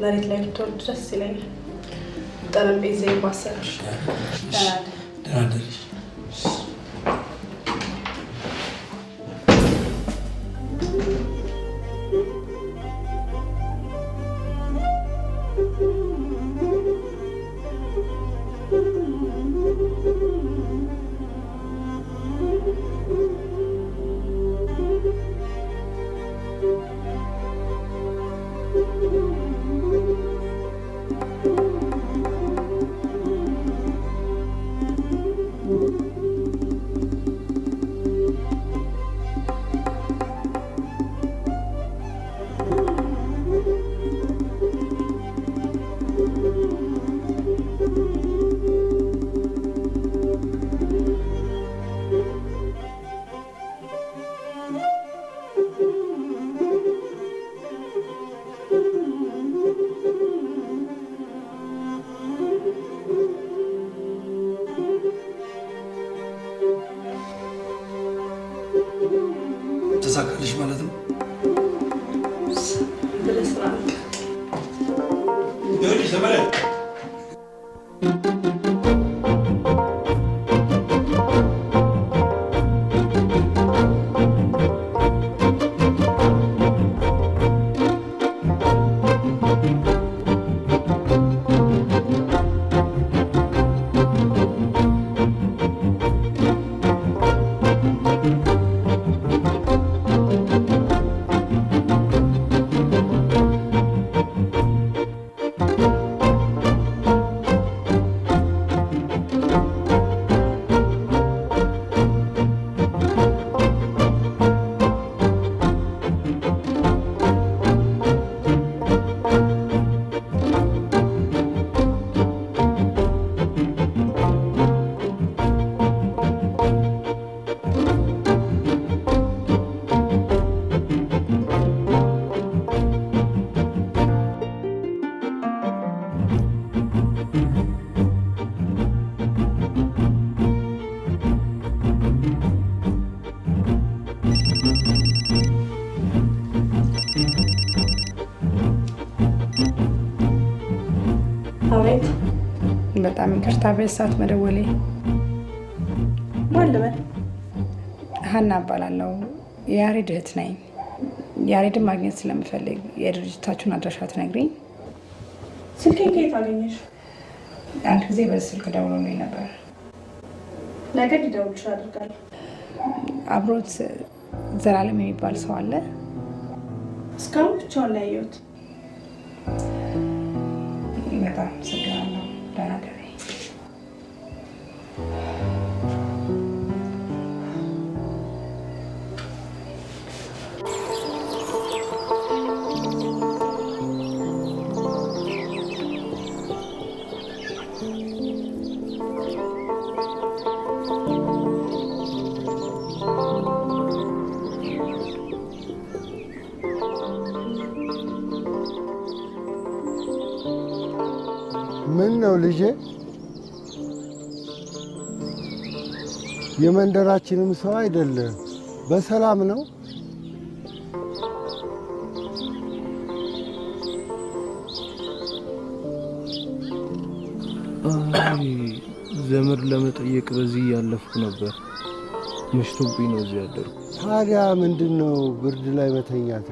መሬት ላይ ብትወርድ ደስ ይለኛል። ጠረጴዛ ይባሰልሽ። ደህና ደርሽ። ተሳካልሽ ማለት ነው። አቤት። በጣም ይቅርታ በሰዓት መደወሌ። ማን ልበል? ሀና እባላለሁ። የያሬድ እህት ነኝ። ያሬድን ማግኘት ስለምፈልግ የድርጅታችሁን አድራሻ ትነግሪኝ? ስልኬን ከየት አገኘሽ? አንድ ጊዜ በዚህ ስልክ ደውሎልኝ ነበር። ነገ ሊደውልልሽ አድርጋለሁ። አብሮት ዘላለም የሚባል ሰው አለ? እስካሁን ብቻውን ላይ ያየሁት። በጣም አመሰግናለሁ። ደህና ደሪ። ምን ነው ልጄ? የመንደራችንም ሰው አይደለ? በሰላም ነው? አይ ዘመድ ለመጠየቅ በዚህ እያለፍኩ ነበር። መሽቶብኝ ነው እዚህ ያደርኩ። ታዲያ ምንድን ነው ብርድ ላይ መተኛት?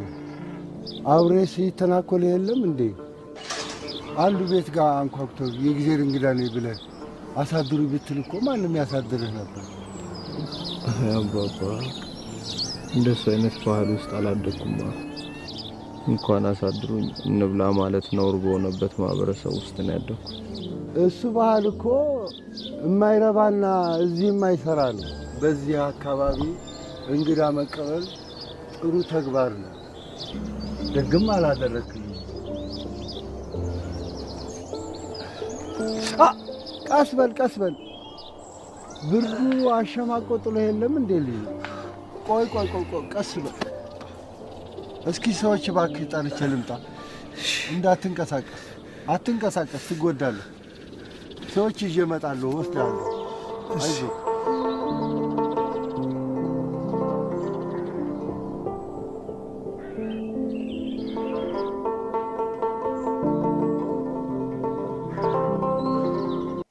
አውሬ ሲተናኮል የለም እንዴ? አንዱ ቤት ጋር አንኳኩቶ የጊዜር እንግዳ ነኝ ብለህ አሳድሩ ብትል እኮ ማንም ያሳድርህ ነበር። አባባ እንደሱ አይነት ባህል ውስጥ አላደኩም። እንኳን አሳድሩኝ እንብላ ማለት ነውር በሆነበት ማህበረሰብ ውስጥ ነው ያደኩት። እሱ ባህል እኮ የማይረባና እዚህ የማይሰራ ነው። በዚህ አካባቢ እንግዳ መቀበል ጥሩ ተግባር ነው። ደግም አላደረክልኝ። ቀስ በል ቀስ በል። ብርዱ አሸማቆ ጥሎ የለም እንዴ ልጅ? ቆይ ቆይ ቆይ ቆይ ቀስ በል እስኪ። ሰዎች እባክህ ጠርቼ ልምጣ። እንዳትንቀሳቀስ፣ አትንቀሳቀስ፣ ትጎዳለህ። ሰዎች ይዤ እመጣለሁ፣ ወስዳለሁ። አይዞህ።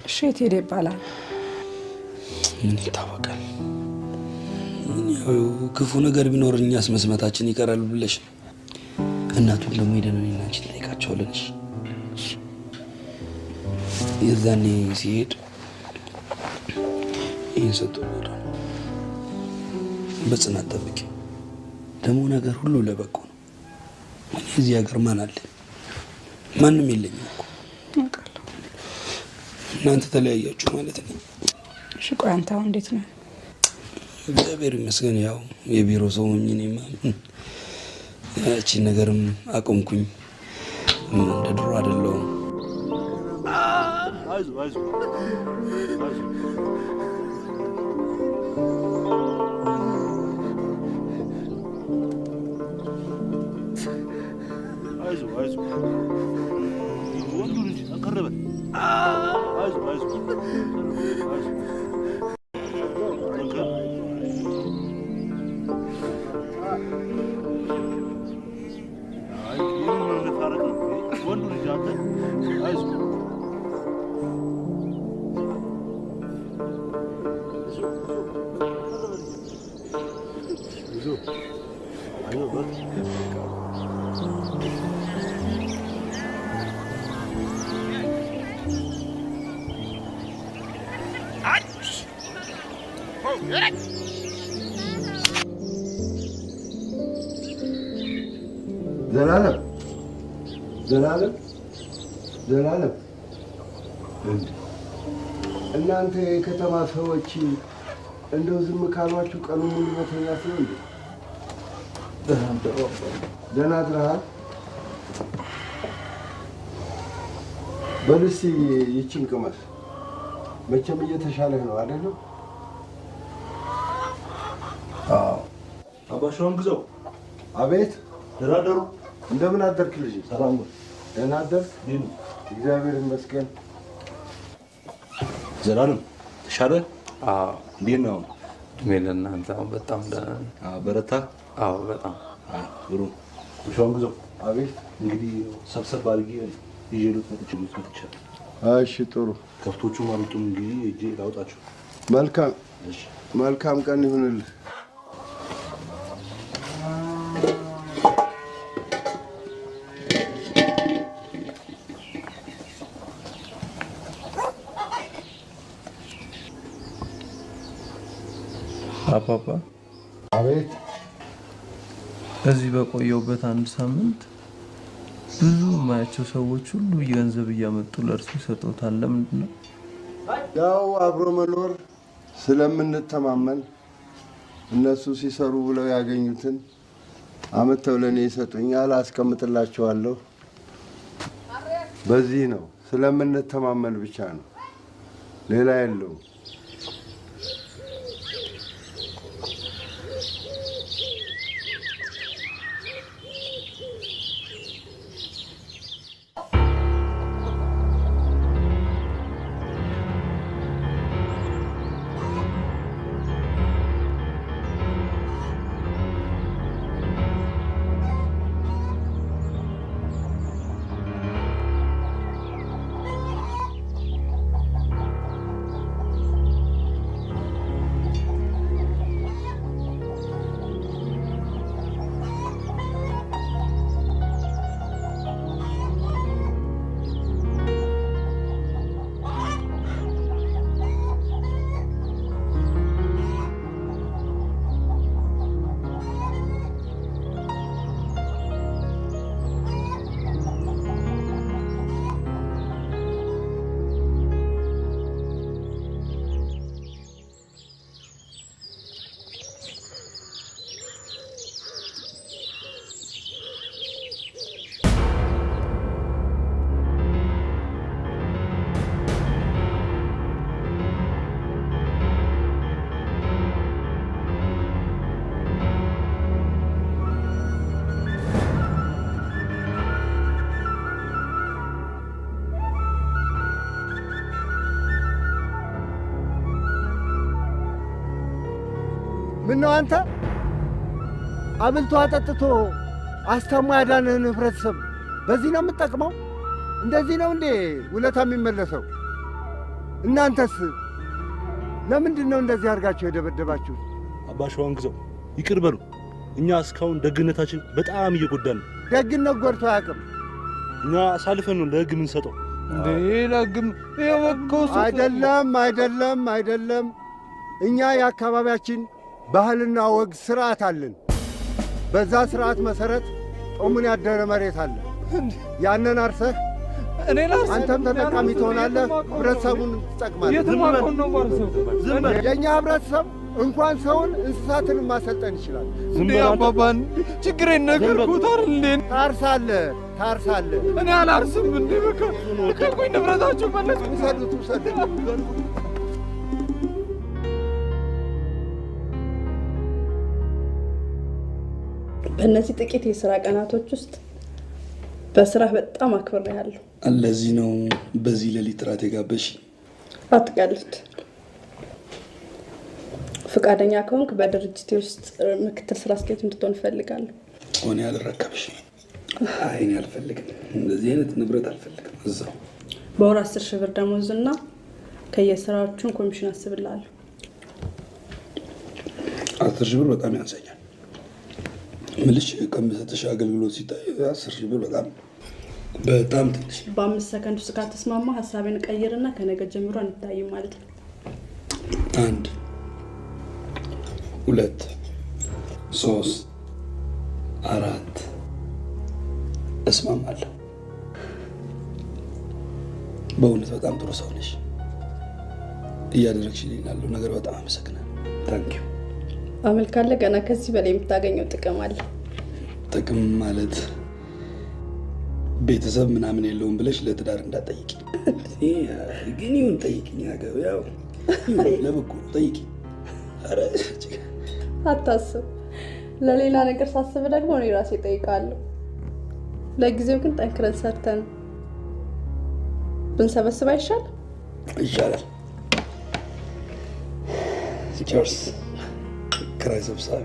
እሺ የት ሄደ ይባላል? ምን ይታወቃል? ያው ክፉ ነገር ቢኖር እኛስ መስማታችን ይቀራል ብለሽ ነው። እናቱን ደግሞ ሄደን እኔና አንቺ እንጠይቃቸዋለን። የዛኔ ሲሄድ ይህን ሰጡ ሄደ። በጽናት ጠብቂ። ደግሞ ነገር ሁሉ ለበጎ ነው። እኔ እዚህ ሀገር ማን አለ? ማንም የለኝም እኮ። እናንተ ተለያያችሁ ማለት ነው። እሺ ቆይ አንተ አሁን እንዴት ነው? እግዚአብሔር ይመስገን። ያው የቢሮ ሰው ሆኜ እኔማ ያቺን ነገርም አቆምኩኝ። እንደ ድሮ አይደለሁም። አይዞህ አይዞህ አይዞህ አይዞህ ወንዱ ልጅ ጠንከር በል። አይዞህ አይዞህ አይዞህ ወንዱ ልጅ አንተ አይዞህ ዘላለም ዘላለም ዘላለም፣ እናንተ የከተማ ሰዎች እንደው ዝም ካሏችሁ ቀኑን ሙሉ መተኛት ነው እንዴ? ደህና አድረሃል? በል እስኪ ይችን ቅመስ። መቼም እየተሻለህ ነው አይደለም? አዎ። አባሻውን ግዛው። አቤት። ደህና አደሩ? እንደምን አደርክ ልጅ? ሰላም ነው። ደህና አደርክ? እግዚአብሔር ይመስገን። ዘላለም ተሻለ? አዎ። እንዴት ነው? እድሜ ለእናንተ። አሁን በጣም ደህና ነኝ። በረታ? አዎ በጣም ጥሩ። አባሻውን ግዛው። አቤት። እንግዲህ ሰብሰብ አድርጌ ይዤሉት መጥቻለሁ። እሺ ጥሩ። ከብቶቹም አልወጡም እንግዲህ እጄ ላውጣቸው። መልካም መልካም ቀን ይሁንልህ። አባባ። አቤት። እዚህ በቆየሁበት አንድ ሳምንት ብዙ የማያቸው ሰዎች ሁሉ ገንዘብ እያመጡ ለእርሱ ይሰጡታል። ለምንድን ነው? ያው አብሮ መኖር ስለምንተማመን እነሱ ሲሰሩ ብለው ያገኙትን አመተው ለእኔ ይሰጡኛል፣ አስቀምጥላቸዋለሁ። በዚህ ነው፣ ስለምንተማመን ብቻ ነው፣ ሌላ የለውም። ምነው አንተ አብልቶ አጠጥቶ አስታሞ ያዳንህን ህብረተሰብ በዚህ ነው የምትጠቅመው? እንደዚህ ነው እንዴ ውለታ የሚመለሰው? እናንተስ ለምንድን ነው እንደዚህ አድርጋችሁ የደበደባችሁ? አባ ሸዋንግዛው ይቅር በሉ። እኛ እስካሁን ደግነታችን በጣም እየጎዳን ነው። ደግነት ጎድቶ አያውቅም። እኛ አሳልፈን ነው ለህግ የምንሰጠው። እንዴ ለህግም የወቀው አይደለም። እኛ የአካባቢያችን ባህልና ወግ ስርዓት አለን። በዛ ስርዓት መሰረት ጦሙን ያደረ መሬት አለ። ያንን አርሰህ አንተም ተጠቃሚ ትሆናለህ፣ ህብረተሰቡን ትጠቅማለህ። የእኛ ህብረተሰብ እንኳን ሰውን እንስሳትን ማሰልጠን ይችላል። አባባን ችግሬን ነገርኩት አይደል? ታርሳለህ። እኔ አላርስም እንዴ በቃ ከቆይ ንብረታችሁ መለስ ውሰዱት። በእነዚህ ጥቂት የስራ ቀናቶች ውስጥ በስራ በጣም አክብሬያለሁ። ለዚህ ነው በዚህ ሌሊት ራት የጋበሽ? አትቀልድ። ፈቃደኛ ከሆንክ በድርጅቴ ውስጥ ምክትል ስራ አስኪያጅ እንድትሆን እፈልጋለሁ። ሆነ ያልረከብሽ? አይኔ አልፈልግም። እንደዚህ አይነት ንብረት አልፈልግም። እዛው በወር 10 ሺህ ብር ደሞዝና ከየስራዎቹን ኮሚሽን አስብላለሁ። 10 ሺህ ብር በጣም ያንሰኛል። ምልሽ ከምሰጥሽ አገልግሎት ሲታይ 10 ሺህ ብር በጣም ትንሽ። በ5 ሰከንድ ውስጥ ከተስማማ ሀሳቤን ቀይርና ከነገ ጀምሮ አንታይም ማለት ነው። 1 2 3 4 እስማማለሁ። በእውነት በጣም ጥሩ ሰው ነሽ። እያደረግሽልኝ ያለው ነገር በጣም አመሰግናለሁ። ታንኪዩ። አመልካለ ገና ከዚህ በላይ የምታገኘው ጥቅም አለ። ጥቅም ማለት ቤተሰብ ምናምን የለውም ብለሽ ለትዳር እንዳትጠይቂ። ግን ይሁን ጠይቂኝ። ያው ለበጎ ጠይቂ። ኧረ አታስብ። ለሌላ ነገር ሳስብ ደግሞ እኔ ራሴ እጠይቃለሁ። ለጊዜው ግን ጠንክረን ሰርተን ብንሰበስብ አይሻልም? ይሻላል። ቸርስ ክራይ ሰብሳቢ።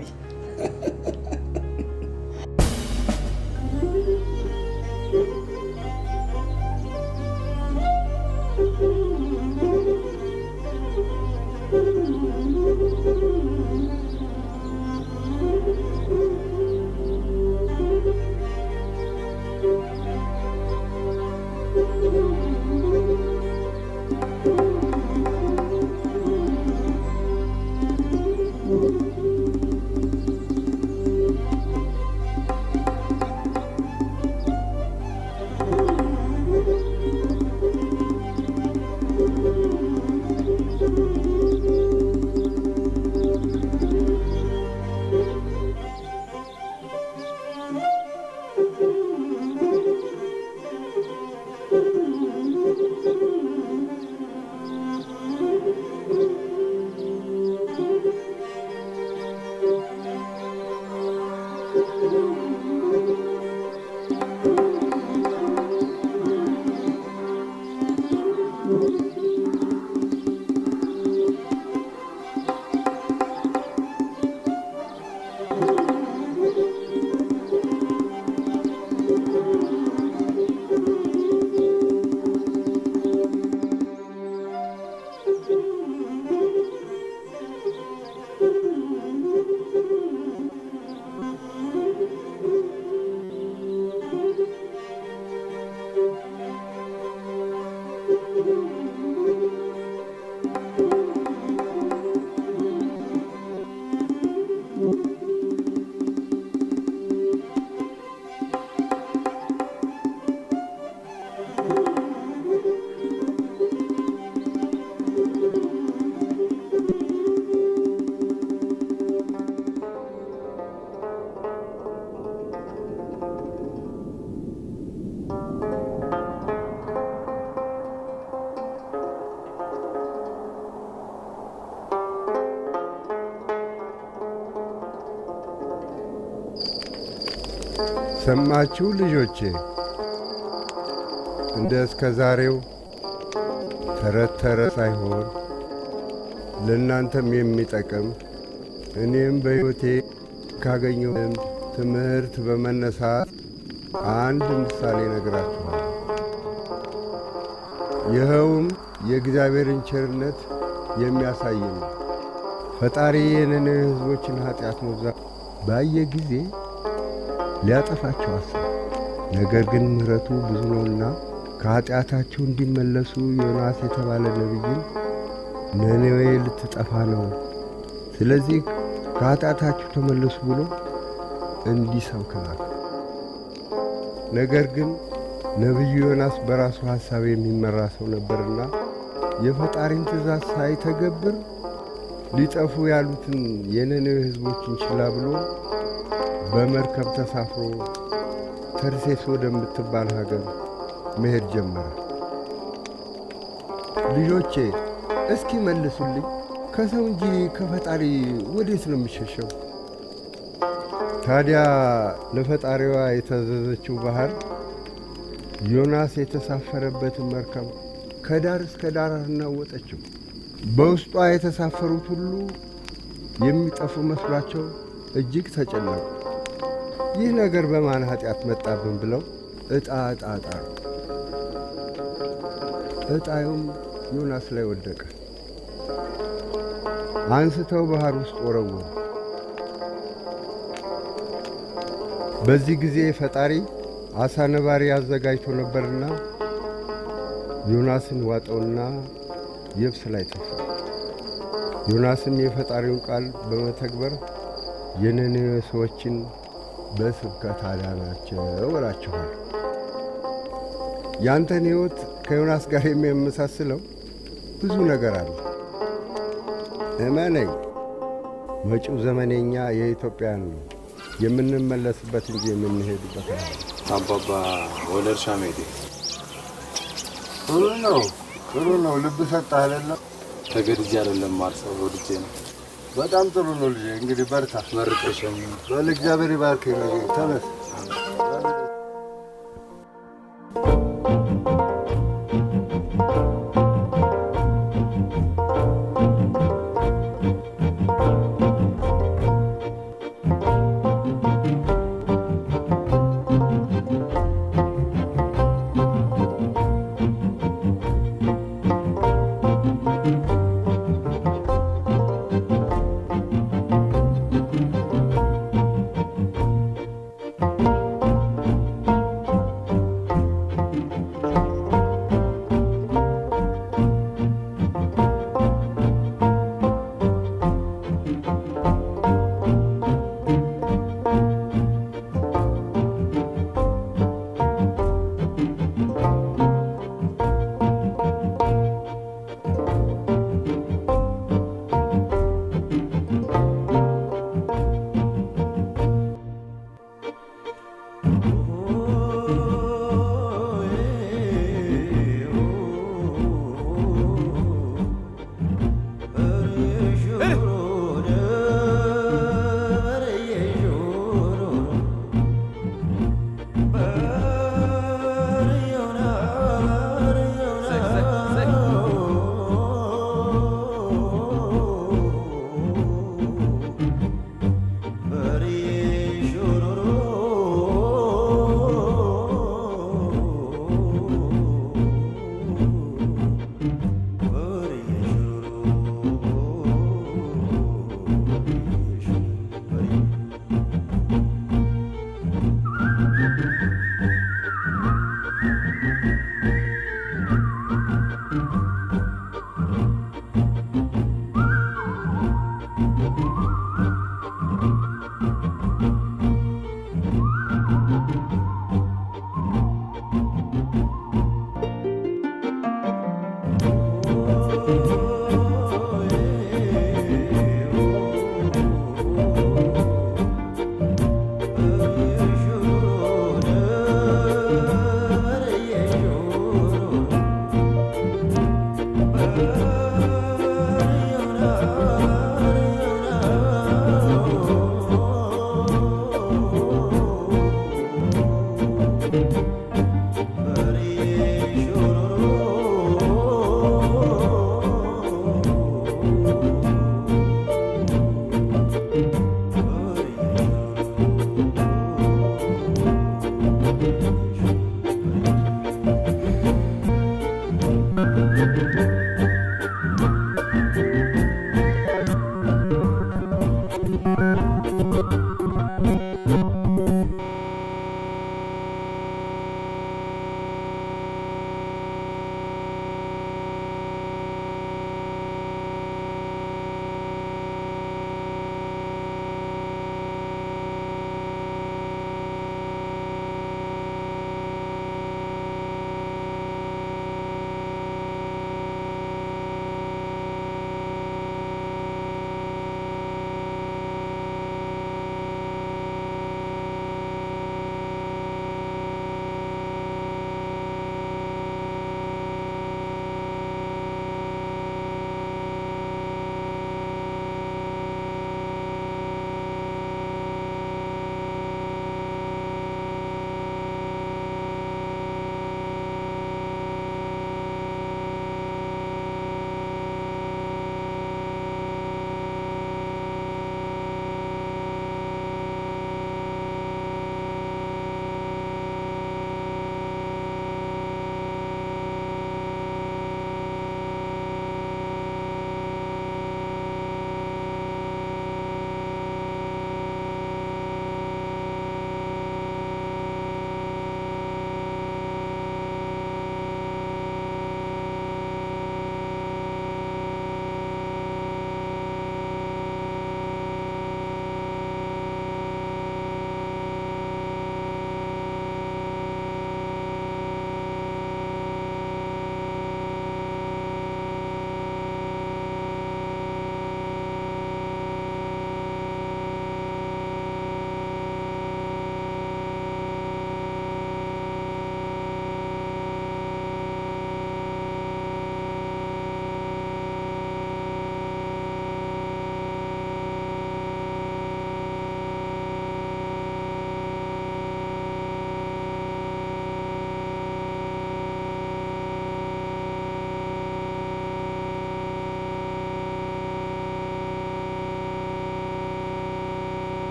ሰማችሁ ልጆቼ? እንደ እስከ ዛሬው ተረት ተረት ሳይሆን ለእናንተም የሚጠቅም እኔም በሕይወቴ ካገኘው ትምህርት በመነሳት አንድ ምሳሌ ነግራችኋለሁ። ይኸውም የእግዚአብሔርን ቸርነት የሚያሳይ ነው። ፈጣሪ የነነዌ ሕዝቦችን ኃጢአት መብዛት ባየ ጊዜ ሊያጠፋቸው አሰበ። ነገር ግን ምሕረቱ ብዙ ነውና ከኃጢአታቸው እንዲመለሱ ዮናስ የተባለ ነቢይን ነነዌ ልትጠፋ ነው፣ ስለዚህ ከኃጢአታችሁ ተመለሱ ብሎ እንዲሰብክ ላከ። ነገር ግን ነቢዩ ዮናስ በራሱ ሐሳብ የሚመራ ሰው ነበርና የፈጣሪን ትእዛዝ ሳይተገብር ሊጠፉ ያሉትን የነነዌ ሕዝቦችን ችላ ብሎ በመርከብ ተሳፍሮ ተርሴስ ወደምትባል ሀገር መሄድ ጀመረ። ልጆቼ እስኪ መልሱልኝ፣ ከሰው እንጂ ከፈጣሪ ወዴት ነው የሚሸሸው? ታዲያ ለፈጣሪዋ የታዘዘችው ባህር ዮናስ የተሳፈረበትን መርከብ ከዳር እስከ ዳር አናወጠችው። በውስጧ የተሳፈሩት ሁሉ የሚጠፉ መስሏቸው እጅግ ተጨነቁ። ይህ ነገር በማን ኃጢአት መጣብን ብለው ዕጣ ጣሩ። ዕጣዩም ዮናስ ላይ ወደቀ። አንስተው ባህር ውስጥ ወረወሩ። በዚህ ጊዜ ፈጣሪ አሳ ነባሪ አዘጋጅቶ ነበርና ዮናስን ዋጠውና የብስ ላይ ተፋ። ዮናስም የፈጣሪውን ቃል በመተግበር የነነዌ ሰዎችን በስብከት አዳናቸው እላችኋለሁ። ያንተን ሕይወት ከዮናስ ጋር የሚያመሳስለው ብዙ ነገር አለ። እመነኝ፣ መጪው ዘመኔኛ የኢትዮጵያን ነው። የምንመለስበት እንጂ የምንሄድበት አለ። አባባ ወደ እርሻ መሄድ ጥሩ ነው። ልብ ሰጠህ አይደለም? ተገድጄ አይደለም ማርሰው ወድጄ ነው። በጣም ጥሩ ነው ልጄ። እንግዲህ በርታ። መርቀሽም በል እግዚአብሔር ይባርክ። ተነስ።